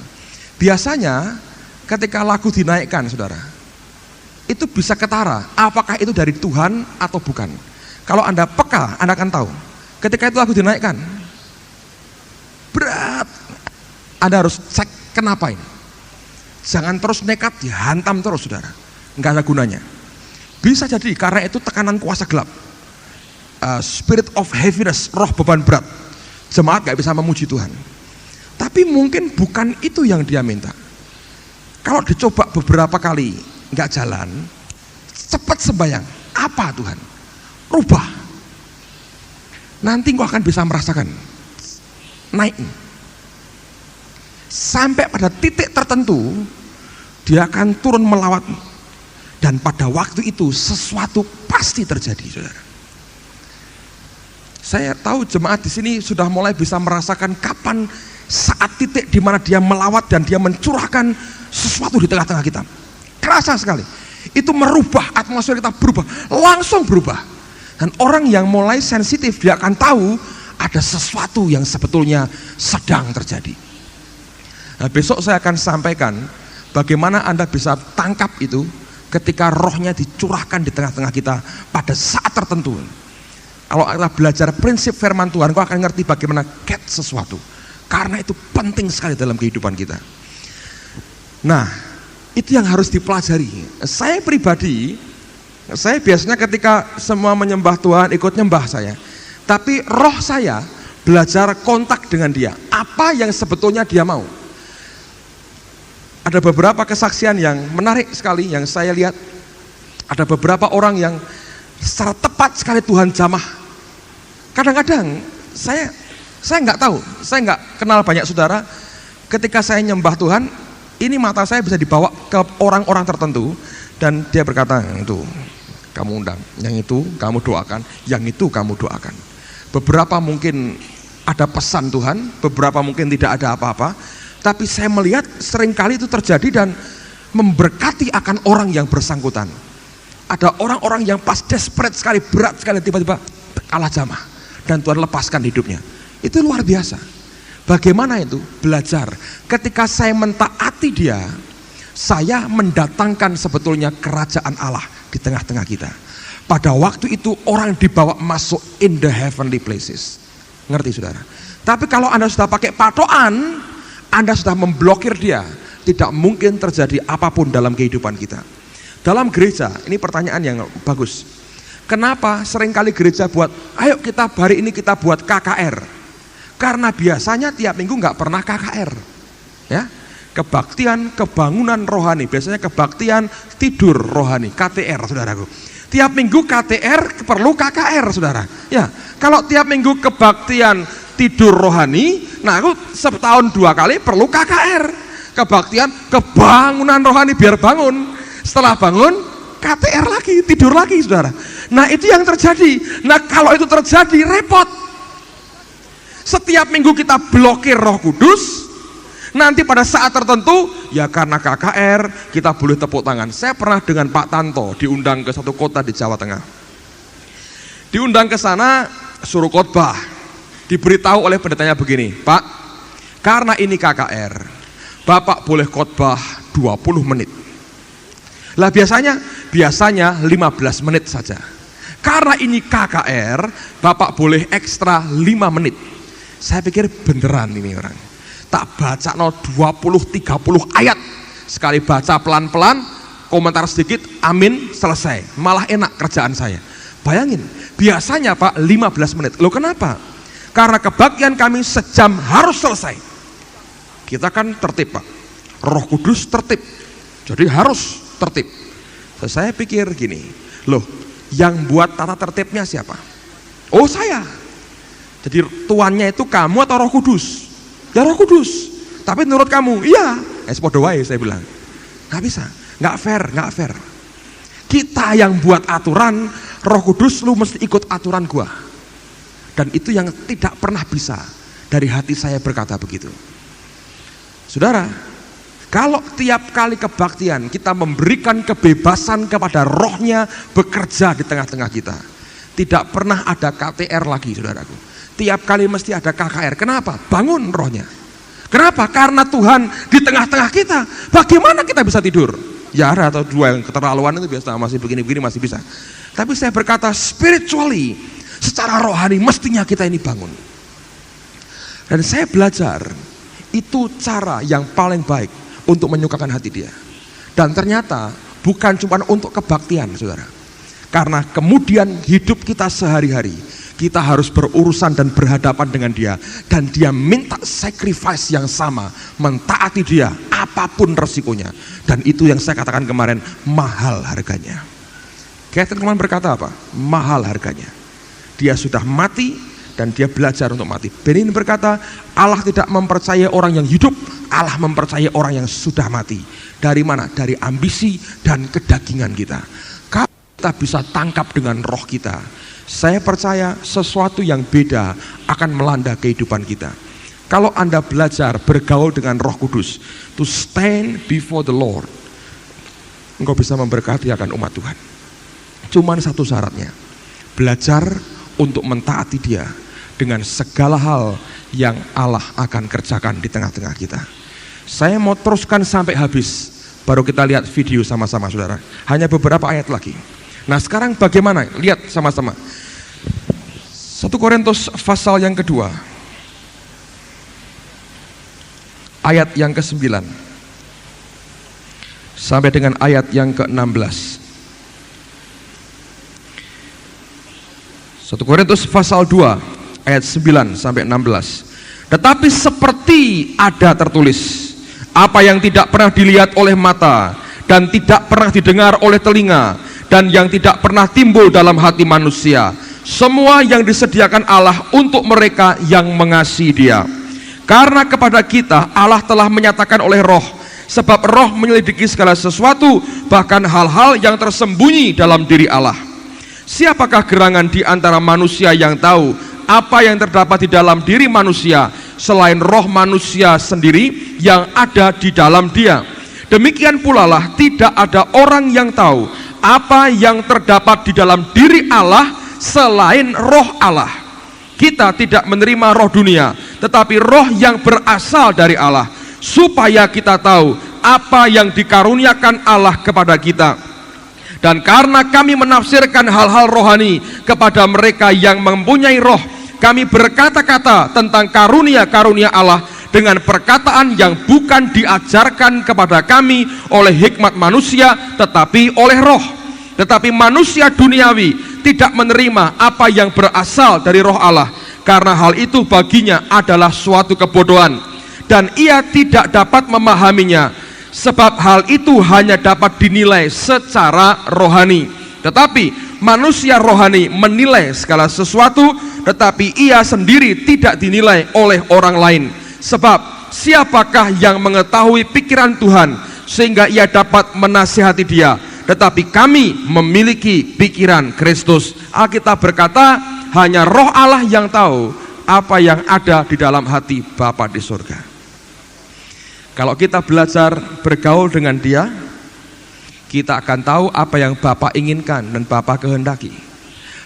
Biasanya ketika lagu dinaikkan, saudara, itu bisa ketara apakah itu dari Tuhan atau bukan. Kalau Anda peka, Anda akan tahu ketika itu lagu dinaikkan berat, Anda harus cek kenapa ini. Jangan terus nekat dihantam terus, saudara, nggak ada gunanya. Bisa jadi karena itu tekanan kuasa gelap, spirit of heaviness, roh beban berat. Jemaat gak bisa memuji Tuhan. Tapi mungkin bukan itu yang dia minta. Kalau dicoba beberapa kali gak jalan, cepat sembahyang. Apa Tuhan? Rubah. Nanti kau akan bisa merasakan naik. Sampai pada titik tertentu dia akan turun melawatmu. Dan pada waktu itu sesuatu pasti terjadi, saudara. Saya tahu jemaat di sini sudah mulai bisa merasakan kapan saat titik di mana dia melawat dan dia mencurahkan sesuatu di tengah-tengah kita. Kerasa sekali. Itu merubah, atmosfer kita berubah, langsung berubah. Dan orang yang mulai sensitif, dia akan tahu ada sesuatu yang sebetulnya sedang terjadi. Nah, besok saya akan sampaikan bagaimana Anda bisa tangkap itu ketika rohnya dicurahkan di tengah-tengah kita pada saat tertentu. Kalau kita belajar prinsip firman Tuhan, kau akan ngerti bagaimana get sesuatu. Karena itu penting sekali dalam kehidupan kita. Nah, itu yang harus dipelajari. Saya pribadi, saya biasanya ketika semua menyembah Tuhan, ikut nyembah saya. Tapi roh saya belajar kontak dengan dia. Apa yang sebetulnya dia mau. Ada beberapa kesaksian yang menarik sekali yang saya lihat. Ada beberapa orang yang secara tepat sekali Tuhan jamah. Kadang-kadang saya nggak tahu, saya nggak kenal banyak saudara. Ketika saya nyembah Tuhan, ini mata saya bisa dibawa ke orang-orang tertentu dan dia berkata, itu kamu undang, yang itu kamu doakan, yang itu kamu doakan. Beberapa mungkin ada pesan Tuhan, beberapa mungkin tidak ada apa-apa. Tapi saya melihat seringkali itu terjadi dan memberkati akan orang yang bersangkutan. Ada orang-orang yang pas desperate sekali, berat sekali, tiba-tiba kalah jamah. Dan Tuhan lepaskan hidupnya. Itu luar biasa. Bagaimana itu? Belajar. Ketika saya mentaati dia, saya mendatangkan sebetulnya kerajaan Allah di tengah-tengah kita. Pada waktu itu orang dibawa masuk in the heavenly places. Ngerti saudara? Tapi kalau Anda sudah pakai patokan, Anda sudah memblokir dia, tidak mungkin terjadi apapun dalam kehidupan kita. Dalam gereja, ini pertanyaan yang bagus. Kenapa seringkali gereja buat, ayo kita hari ini kita buat KKR. Karena biasanya tiap minggu nggak pernah KKR. Ya, kebaktian kebangunan rohani, biasanya kebaktian tidur rohani, KTR, saudaraku. Tiap minggu KTR perlu KKR, saudara. Ya, kalau tiap minggu kebaktian tidur rohani, nah aku setahun 2 kali perlu KKR. Kebaktian kebangunan rohani biar bangun. Setelah bangun, KTR lagi, tidur lagi, saudara. Nah itu yang terjadi. Nah kalau itu terjadi, repot. Setiap minggu kita blokir Roh Kudus. Nanti pada saat tertentu, ya karena KKR, kita boleh tepuk tangan. Saya pernah dengan Pak Tanto diundang ke satu kota di Jawa Tengah. Diundang ke sana, suruh khotbah. Diberitahu oleh pendetanya begini, Pak, karena ini KKR, Bapak boleh khotbah 20 menit. Lah biasanya 15 menit saja. Karena ini KKR, Bapak boleh ekstra 5 menit. Saya pikir beneran ini orang. Tak baca 20-30 ayat. Sekali baca pelan-pelan, komentar sedikit, amin, selesai. Malah enak kerjaan saya. Bayangin, biasanya Pak 15 menit. Loh kenapa? Karena kebaktian kami sejam harus selesai. Kita kan tertib Pak. Roh Kudus tertib. Jadi harus tertib. Saya pikir gini, loh yang buat tata tertibnya siapa? Oh saya. Jadi tuannya itu kamu atau Roh Kudus? Ya Roh Kudus. Tapi menurut kamu, iya. Podo wae saya bilang. Gak bisa. nggak fair. Kita yang buat aturan, Roh Kudus lu mesti ikut aturan gua. Dan itu yang tidak pernah bisa. Dari hati saya berkata begitu. Saudara, kalau tiap kali kebaktian kita memberikan kebebasan kepada rohnya bekerja di tengah-tengah kita, tidak pernah ada KTR lagi, saudaraku. Tiap kali mesti ada KKR. Kenapa? Bangun rohnya. Kenapa? Karena Tuhan di tengah-tengah kita. Bagaimana kita bisa tidur? Ya ada atau dua yang keterlaluan itu biasa, masih begini-begini masih bisa. Tapi saya berkata spiritually, secara rohani mestinya kita ini bangun. Dan saya belajar, itu cara yang paling baik untuk menyukakan hati dia. Dan ternyata bukan cuma untuk kebaktian, saudara. Karena kemudian hidup kita sehari-hari, kita harus berurusan dan berhadapan dengan dia. Dan dia minta sacrifice yang sama, mentaati dia, apapun resikonya. Dan itu yang saya katakan kemarin, mahal harganya. Catherine kemarin berkata apa? Mahal harganya. Dia sudah mati, dan dia belajar untuk mati. Benin berkata, Allah tidak mempercayai orang yang hidup, Allah mempercayai orang yang sudah mati. Dari mana? Dari ambisi dan kedagingan kita. Kalau kita bisa tangkap dengan roh kita, saya percaya sesuatu yang beda akan melanda kehidupan kita. Kalau Anda belajar bergaul dengan Roh Kudus, to stand before the Lord, engkau bisa memberkati akan umat Tuhan. Cuman satu syaratnya, belajar untuk mentaati dia dengan segala hal yang Allah akan kerjakan di tengah-tengah kita. Saya mau teruskan sampai habis, baru kita lihat video sama-sama, saudara. Hanya beberapa ayat lagi. Nah sekarang bagaimana? Lihat sama-sama. 1 Korintus pasal yang kedua, ayat yang ke-9 sampai dengan ayat yang ke-16. 1 Korintus pasal 2 ayat 9 sampai 16. Tetapi seperti ada tertulis, apa yang tidak pernah dilihat oleh mata dan tidak pernah didengar oleh telinga dan yang tidak pernah timbul dalam hati manusia, semua yang disediakan Allah untuk mereka yang mengasihi Dia. Karena kepada kita Allah telah menyatakan oleh Roh, sebab Roh menyelidiki segala sesuatu, bahkan hal-hal yang tersembunyi dalam diri Allah. Siapakah gerangan di antara manusia yang tahu apa yang terdapat di dalam diri manusia selain roh manusia sendiri yang ada di dalam dia? Demikian pula lah tidak ada orang yang tahu apa yang terdapat di dalam diri Allah selain roh Allah. Kita tidak menerima roh dunia, tetapi roh yang berasal dari Allah, supaya kita tahu apa yang dikaruniakan Allah kepada kita. Dan karena kami menafsirkan hal-hal rohani kepada mereka yang mempunyai roh, kami berkata-kata tentang karunia-karunia Allah dengan perkataan yang bukan diajarkan kepada kami oleh hikmat manusia, tetapi oleh roh. Tetapi manusia duniawi tidak menerima apa yang berasal dari roh Allah, karena hal itu baginya adalah suatu kebodohan, dan ia tidak dapat memahaminya. Sebab hal itu hanya dapat dinilai secara rohani. Tetapi manusia rohani menilai segala sesuatu, tetapi ia sendiri tidak dinilai oleh orang lain. Sebab siapakah yang mengetahui pikiran Tuhan sehingga ia dapat menasihati dia? Tetapi kami memiliki pikiran Kristus. Alkitab berkata, hanya roh Allah yang tahu apa yang ada di dalam hati Bapa di surga. Kalau kita belajar bergaul dengan dia, kita akan tahu apa yang Bapa inginkan dan Bapa kehendaki.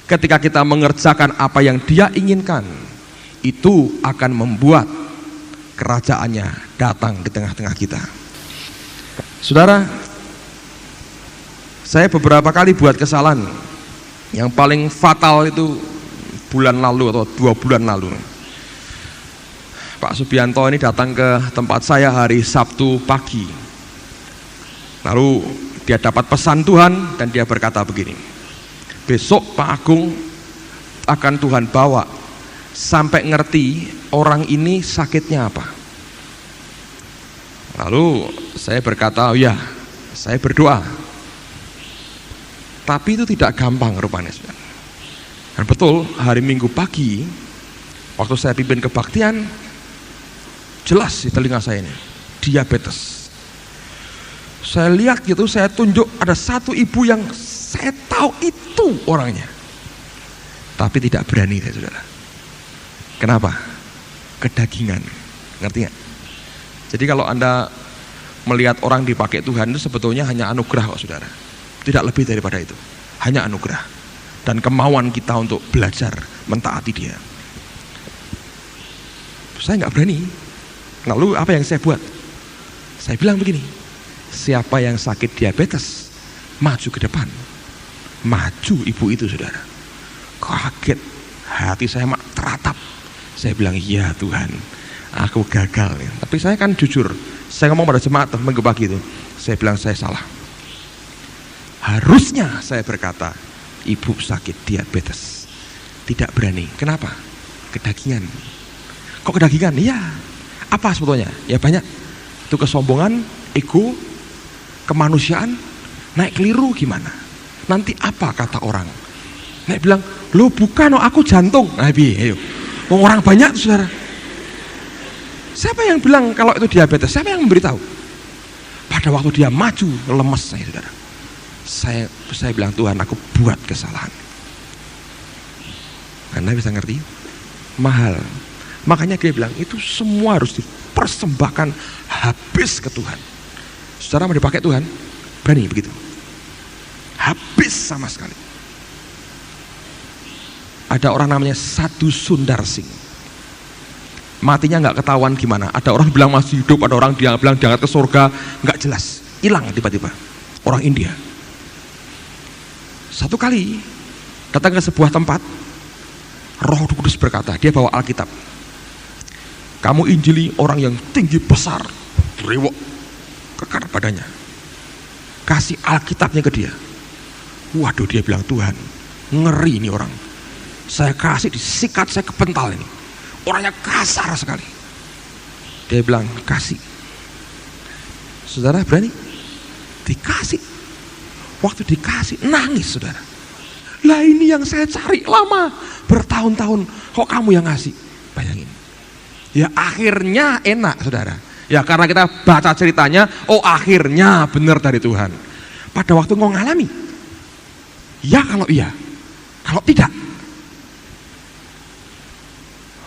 Ketika kita mengerjakan apa yang dia inginkan, itu akan membuat kerajaannya datang di tengah-tengah kita. Saudara, saya beberapa kali buat kesalahan. Yang paling fatal itu bulan lalu atau 2 bulan lalu. Pak Subianto ini datang ke tempat saya hari Sabtu pagi. Lalu dia dapat pesan Tuhan dan dia berkata begini, besok Pak Agung akan Tuhan bawa sampai ngerti orang ini sakitnya apa. Lalu saya berkata, oh ya, saya berdoa. Tapi itu tidak gampang rupanya. Dan betul, hari Minggu pagi waktu saya pimpin kebaktian, jelas di telinga saya ini, diabetes. Saya lihat gitu, saya tunjuk ada satu ibu yang saya tahu itu orangnya, tapi tidak berani saya, saudara. Kenapa? Kedagingan, ngerti nggak? Jadi kalau Anda melihat orang dipakai Tuhan itu sebetulnya hanya anugerah kok, saudara. Tidak lebih daripada itu, hanya anugerah dan kemauan kita untuk belajar mentaati Dia. Saya nggak berani. Lalu apa yang saya buat? Saya bilang begini, siapa yang sakit diabetes maju ke depan. Maju ibu itu, saudara. Kaget, hati saya teratap. Saya bilang, iya Tuhan, aku gagal. Tapi saya kan jujur, saya ngomong pada jemaat minggu pagi itu, saya bilang saya salah. Harusnya saya berkata, ibu sakit diabetes. Tidak berani. Kenapa? Kedagingan. Kok kedagingan? Iya. Apa sebetulnya? Ya banyak. Itu kesombongan, ego, kemanusiaan. Naik keliru gimana? Nanti apa kata orang? Naik bilang, lo bukan, aku jantung. Nah, ayo. Orang banyak, saudara. Siapa yang bilang kalau itu diabetes? Siapa yang memberitahu? Pada waktu dia maju, lemes saya, saudara. Saya bilang, Tuhan, aku buat kesalahan. Anda bisa ngerti? Mahal. Makanya dia bilang, itu semua harus dipersembahkan habis ke Tuhan. Saudara mau dipakai Tuhan? Berani begitu? Habis sama sekali. Ada orang namanya Sadhu Sundar Singh. Matinya nggak ketahuan gimana. Ada orang bilang masih hidup, ada orang dia bilang diangkat ke surga, nggak jelas. Hilang tiba-tiba. Orang India. Satu kali datang ke sebuah tempat, Roh Kudus berkata, dia bawa Alkitab. Kamu injili orang yang tinggi besar, berewok, kekar badannya. Kasih Alkitabnya ke dia. Waduh, dia bilang, Tuhan, ngeri ini orang. Saya kasih, disikat, saya kepental ini. Orangnya kasar sekali. Dia bilang, kasih. Saudara berani? Dikasih. Waktu dikasih, nangis, saudara. Lah ini yang saya cari lama, bertahun-tahun, kok kamu yang ngasih? Bayangin. Ya akhirnya enak, saudara. Ya karena kita baca ceritanya, oh akhirnya benar dari Tuhan. Pada waktu mau ngalami, ya kalau iya, kalau tidak,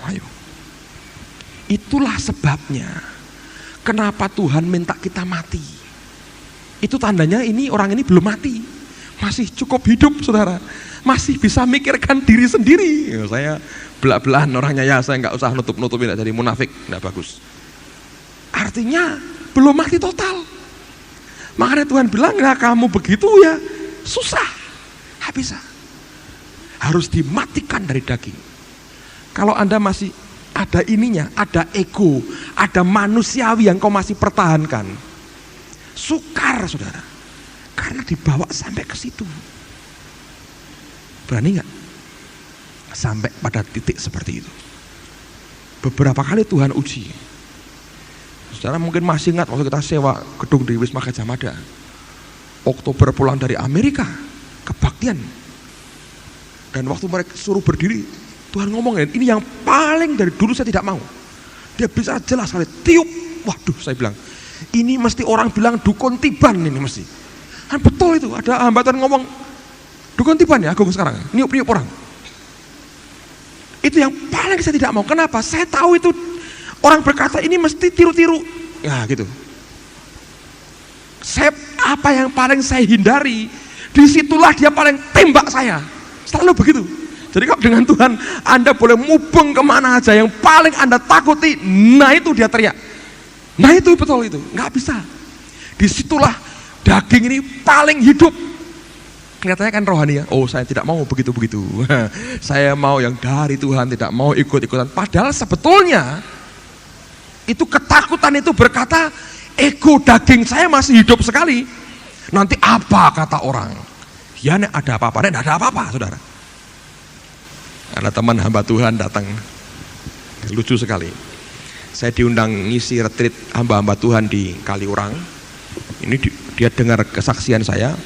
ayo. Itulah sebabnya kenapa Tuhan minta kita mati. Itu tandanya ini orang ini belum mati, masih cukup hidup, saudara. Masih bisa mikirkan diri sendiri. Ya, saya belak-belahan orangnya, ya saya nggak usah nutup-nutupin, jadi munafik, nggak bagus. Artinya belum mati total. Makanya Tuhan bilang, nah kamu begitu ya susah, nggak bisa. Harus dimatikan dari daging. Kalau Anda masih ada ininya, ada ego, ada manusiawi yang kau masih pertahankan, sukar, saudara. Karena dibawa sampai ke situ. Berani nggak? Sampai pada titik seperti itu. Beberapa kali Tuhan uji. Saudara mungkin masih ingat waktu kita sewa gedung di Wisma Gajah Mada. Oktober pulang dari Amerika, kebaktian. Dan waktu mereka suruh berdiri, Tuhan ngomongin, ini yang paling dari dulu saya tidak mau. Dia bisa jelas sekali, tiup. Waduh, saya bilang, ini mesti orang bilang dukun tiban ini mesti. Kan betul itu, ada hambatan ngomong, dukun tiban ya Agung sekarang, niup-niup orang. Itu yang paling saya tidak mau. Kenapa? Saya tahu itu orang berkata ini mesti tiru-tiru. Ya gitu. Apa yang paling saya hindari, disitulah dia paling tembak saya. Selalu begitu. Jadi kalau dengan Tuhan Anda boleh mubeng kemana aja, yang paling Anda takuti, nah itu dia teriak. Nah itu betul itu, nggak bisa. Disitulah daging ini paling hidup. Kelihatannya kan rohani ya, oh saya tidak mau begitu-begitu. Saya mau yang dari Tuhan, tidak mau ikut-ikutan. Padahal sebetulnya itu ketakutan itu berkata, ego daging saya masih hidup sekali. Nanti apa kata orang? Ya nek ada apa-apa, nek ada apa-apa, saudara. Ada teman hamba Tuhan datang, lucu sekali. Saya diundang ngisi retreat hamba-hamba Tuhan di Kaliurang. Ini dia dengar kesaksian saya,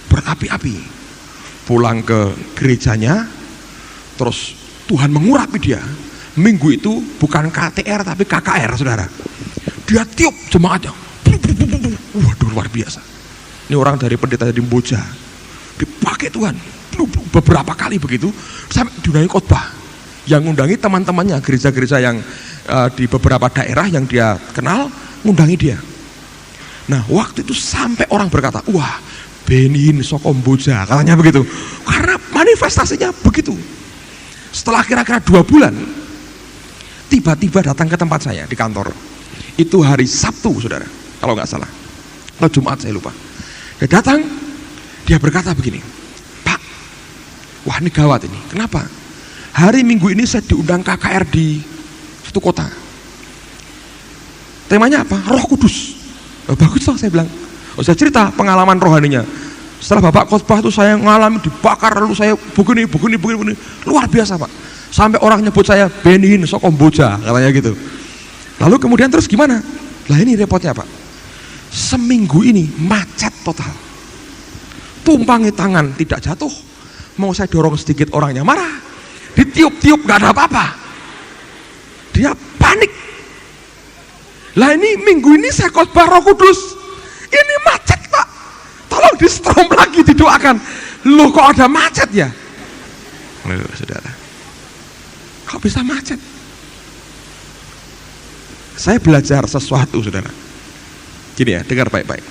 berapi-api. Pulang ke gerejanya, terus Tuhan mengurapi dia. Minggu itu bukan KTR tapi KKR, saudara. Dia tiup jemaatnya, Waduh, luar biasa. Ini orang dari pendeta di Mboja, dipakai Tuhan beberapa kali begitu, sampai diundangi khotbah. Yang ngundangi teman-temannya, gereja-gereja yang di beberapa daerah yang dia kenal, ngundangi dia. Nah, waktu itu sampai orang berkata, wah, Benin soko Mboja, katanya begitu. Karena manifestasinya begitu. Setelah kira-kira 2 bulan, tiba-tiba datang ke tempat saya di kantor. Itu hari Sabtu, saudara, kalau nggak salah, atau Jumat, saya lupa. Dia datang, dia berkata begini, Pak, wah ini gawat ini, kenapa? Hari Minggu ini saya diundang KKR di suatu kota. Temanya apa? Roh Kudus. Oh, bagus lah, saya bilang. Oh, saya cerita pengalaman rohaninya. Setelah Bapak khotbah itu saya ngalami dibakar, lalu saya begini. Luar biasa, Pak. Sampai orang nyebut saya Benin soko Mboja, katanya gitu. Lalu kemudian terus gimana? Lah ini repotnya, Pak. Seminggu ini macet total. Tumpangi tangan tidak jatuh. Mau saya dorong sedikit orangnya marah. Ditiup-tiup gak ada apa-apa. Dia panik. Lah ini minggu ini saya khotbah Roh Kudus. Ini macet, Pak. Tolong di strom lagi, didoakan. Loh, kok ada macet ya? Loh, saudara, kok bisa macet? Saya belajar sesuatu, saudara. Gini ya, dengar baik-baik.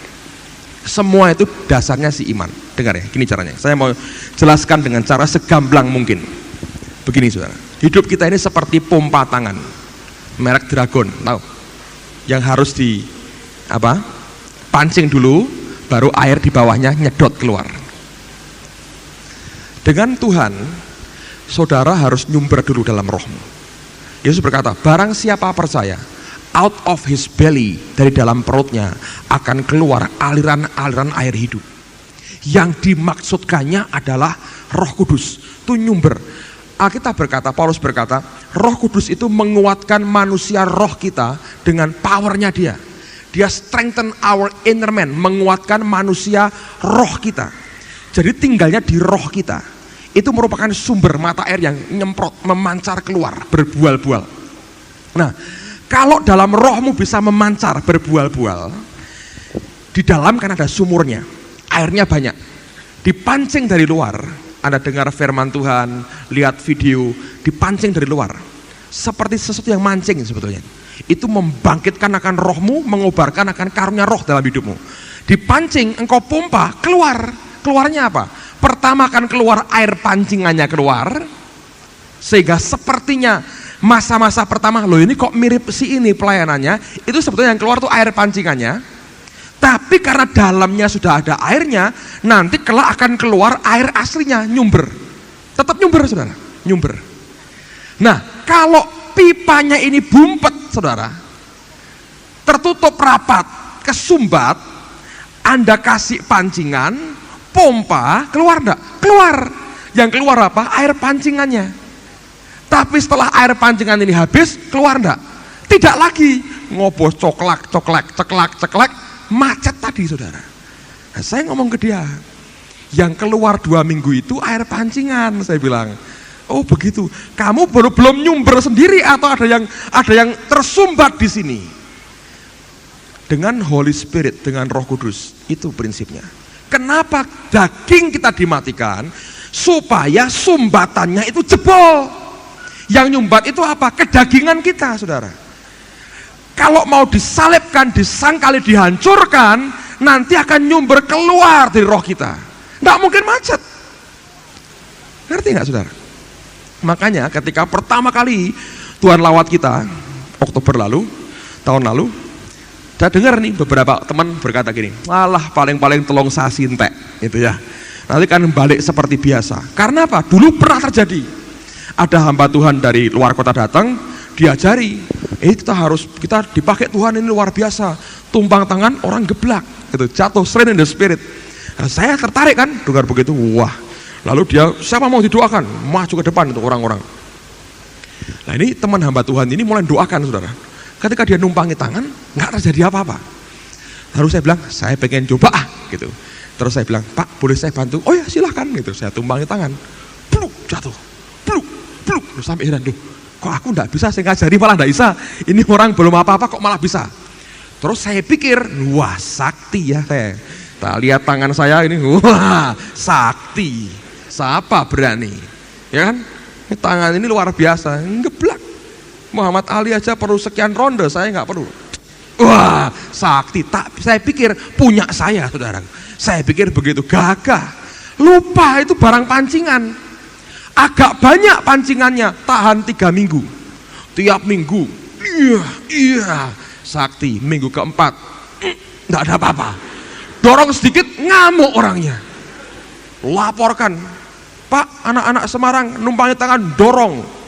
Semua itu dasarnya si iman. Dengar ya, gini caranya. Saya mau jelaskan dengan cara segamblang mungkin. Begini, saudara. Hidup kita ini seperti pompa tangan, merek Dragon, tahu? Yang harus pancing dulu, baru air di bawahnya nyedot keluar. Dengan Tuhan, saudara harus nyumber dulu dalam rohmu. Yesus berkata, barang siapa percaya, out of his belly, dari dalam perutnya akan keluar aliran-aliran air hidup. Yang dimaksudkannya adalah Roh Kudus. Itu nyumber. Alkitab berkata, Paulus berkata, Roh Kudus itu menguatkan manusia roh kita dengan powernya dia. Dia strengthen our inner man, menguatkan manusia roh kita. Jadi tinggalnya di roh kita. Itu merupakan sumber mata air yang nyemprot, memancar keluar, berbual-bual. Nah, kalau dalam rohmu bisa memancar, berbual-bual, di dalam kan ada sumurnya, airnya banyak. Dipancing dari luar, Anda dengar firman Tuhan, lihat video, dipancing dari luar. Seperti sesuatu yang mancing sebetulnya. Itu membangkitkan akan rohmu, mengobarkan akan karunia roh dalam hidupmu. Dipancing, engkau pompa, keluar. Keluarnya apa? Pertama akan keluar air pancingannya keluar, sehingga sepertinya masa-masa pertama, loh ini kok mirip si ini pelayanannya, itu sebetulnya yang keluar tuh air pancingannya. Tapi karena dalamnya sudah ada airnya, nanti kelak akan keluar air aslinya, nyumber. Tetap nyumber, saudara, nyumber. Nah, kalau pipanya ini bumpet, saudara, tertutup rapat, kesumbat, Anda kasih pancingan, pompa, keluar enggak? Keluar. Yang keluar apa? Air pancingannya. Tapi setelah air pancingan ini habis, keluar enggak? Tidak lagi. Ngobos ceklek, macet tadi, saudara. Nah, saya ngomong ke dia, yang keluar 2 minggu itu air pancingan, saya bilang. Oh begitu. Kamu belum nyumber sendiri atau ada yang tersumbat di sini? Dengan Holy Spirit, dengan Roh Kudus, itu prinsipnya. Kenapa daging kita dimatikan? Supaya sumbatannya itu jebol. Yang nyumbat itu apa? Kedagingan kita, saudara. Kalau mau disalibkan, disangkali, dihancurkan, nanti akan nyumber keluar dari roh kita. Nggak mungkin macet. Ngerti nggak, saudara? Makanya ketika pertama kali Tuhan lawat kita, Oktober lalu, tahun lalu, saya dengar nih beberapa teman berkata gini, malah paling-paling telung sasi entek, gitu ya. Nanti kan balik seperti biasa. Karena apa? Dulu pernah terjadi. Ada hamba Tuhan dari luar kota datang, diajari, kita dipakai Tuhan ini luar biasa. Tumpang tangan orang geblak, gitu, jatuh, strain in the spirit. Nah, saya tertarik kan, dengar begitu, wah. Lalu dia, siapa mau didoakan? Maju ke depan itu orang-orang. Nah ini teman hamba Tuhan ini mulai doakan, saudara. Ketika dia numpangi tangan, nggak terjadi apa-apa. Lalu saya bilang, saya pengen coba gitu. Terus saya bilang, Pak, boleh saya bantu? Oh ya silahkan, gitu. Saya tumpangi tangan, pluk, jatuh, pluk. Sampai heran, kok aku nggak bisa, saya ngajari malah nggak bisa. Ini orang belum apa-apa kok malah bisa. Terus saya pikir, wah sakti ya saya. Tak lihat tangan saya ini, wah sakti. Siapa berani? Ya kan? Ini tangan ini luar biasa, ngeblak. Muhammad Ali aja perlu sekian ronde, saya nggak perlu. Wah, sakti. Tak, saya pikir punya saya, saudara. Saya pikir begitu gagah. Lupa itu barang pancingan. Agak banyak pancingannya, tahan 3 minggu. Tiap minggu, iya, sakti. Minggu keempat, nggak ada apa-apa. Dorong sedikit, ngamuk orangnya. Laporkan, Pak, anak-anak Semarang numpangi tangan, dorong.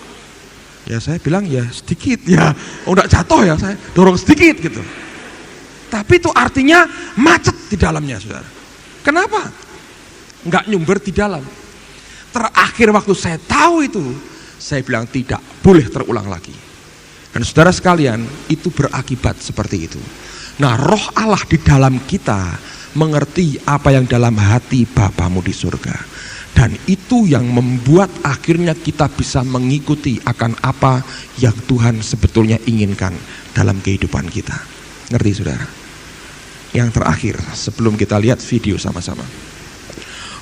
Ya saya bilang ya sedikit ya, nggak jatuh ya, saya dorong sedikit gitu. Tapi itu artinya macet di dalamnya, saudara. Kenapa? Nggak nyumber di dalam. Terakhir waktu saya tahu itu, saya bilang tidak boleh terulang lagi. Dan saudara sekalian, itu berakibat seperti itu. Nah, roh Allah di dalam kita mengerti apa yang dalam hati Bapamu di surga. Dan itu yang membuat akhirnya kita bisa mengikuti akan apa yang Tuhan sebetulnya inginkan dalam kehidupan kita. Ngerti saudara? Yang terakhir, sebelum kita lihat video sama-sama.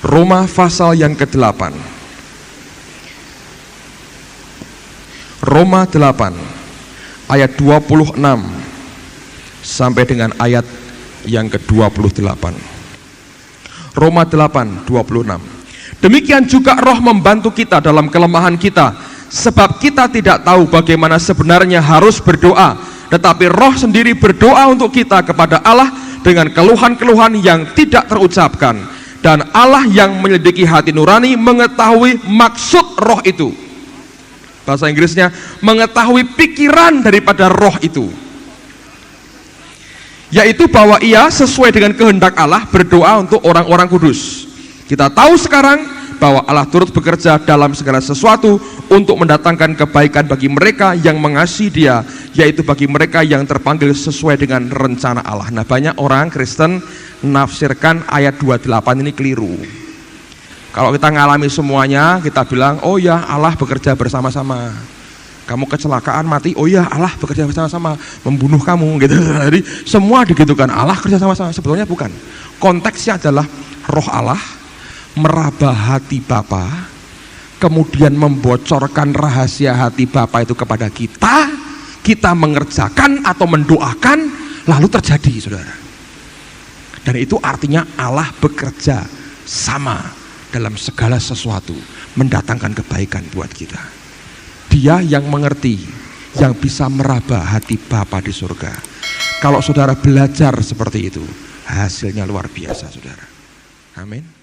Roma pasal yang ke-8. Roma 8 ayat 26 sampai dengan ayat yang ke-28. Roma 8, 26. Demikian juga roh membantu kita dalam kelemahan kita, sebab kita tidak tahu bagaimana sebenarnya harus berdoa, tetapi roh sendiri berdoa untuk kita kepada Allah dengan keluhan-keluhan yang tidak terucapkan. Dan Allah yang menyelidiki hati nurani mengetahui maksud roh itu. Bahasa Inggrisnya, mengetahui pikiran daripada roh itu, yaitu bahwa ia sesuai dengan kehendak Allah berdoa untuk orang-orang kudus. Kita tahu sekarang bahwa Allah turut bekerja dalam segala sesuatu untuk mendatangkan kebaikan bagi mereka yang mengasihi Dia, yaitu bagi mereka yang terpanggil sesuai dengan rencana Allah. Nah, banyak orang Kristen menafsirkan ayat 28 ini keliru. Kalau kita ngalami semuanya, kita bilang, oh ya Allah bekerja bersama-sama. Kamu kecelakaan mati, oh ya Allah bekerja bersama-sama membunuh kamu gitu. Jadi semua digitukan, Allah kerja sama-sama. Sebetulnya bukan. Konteksnya adalah roh Allah meraba hati Bapa, kemudian membocorkan rahasia hati Bapa itu kepada kita, kita mengerjakan atau mendoakan, lalu terjadi, saudara. Dan itu artinya Allah bekerja sama dalam segala sesuatu, mendatangkan kebaikan buat kita. Dia yang mengerti, yang bisa meraba hati Bapa di surga. Kalau saudara belajar seperti itu, hasilnya luar biasa, saudara. Amin.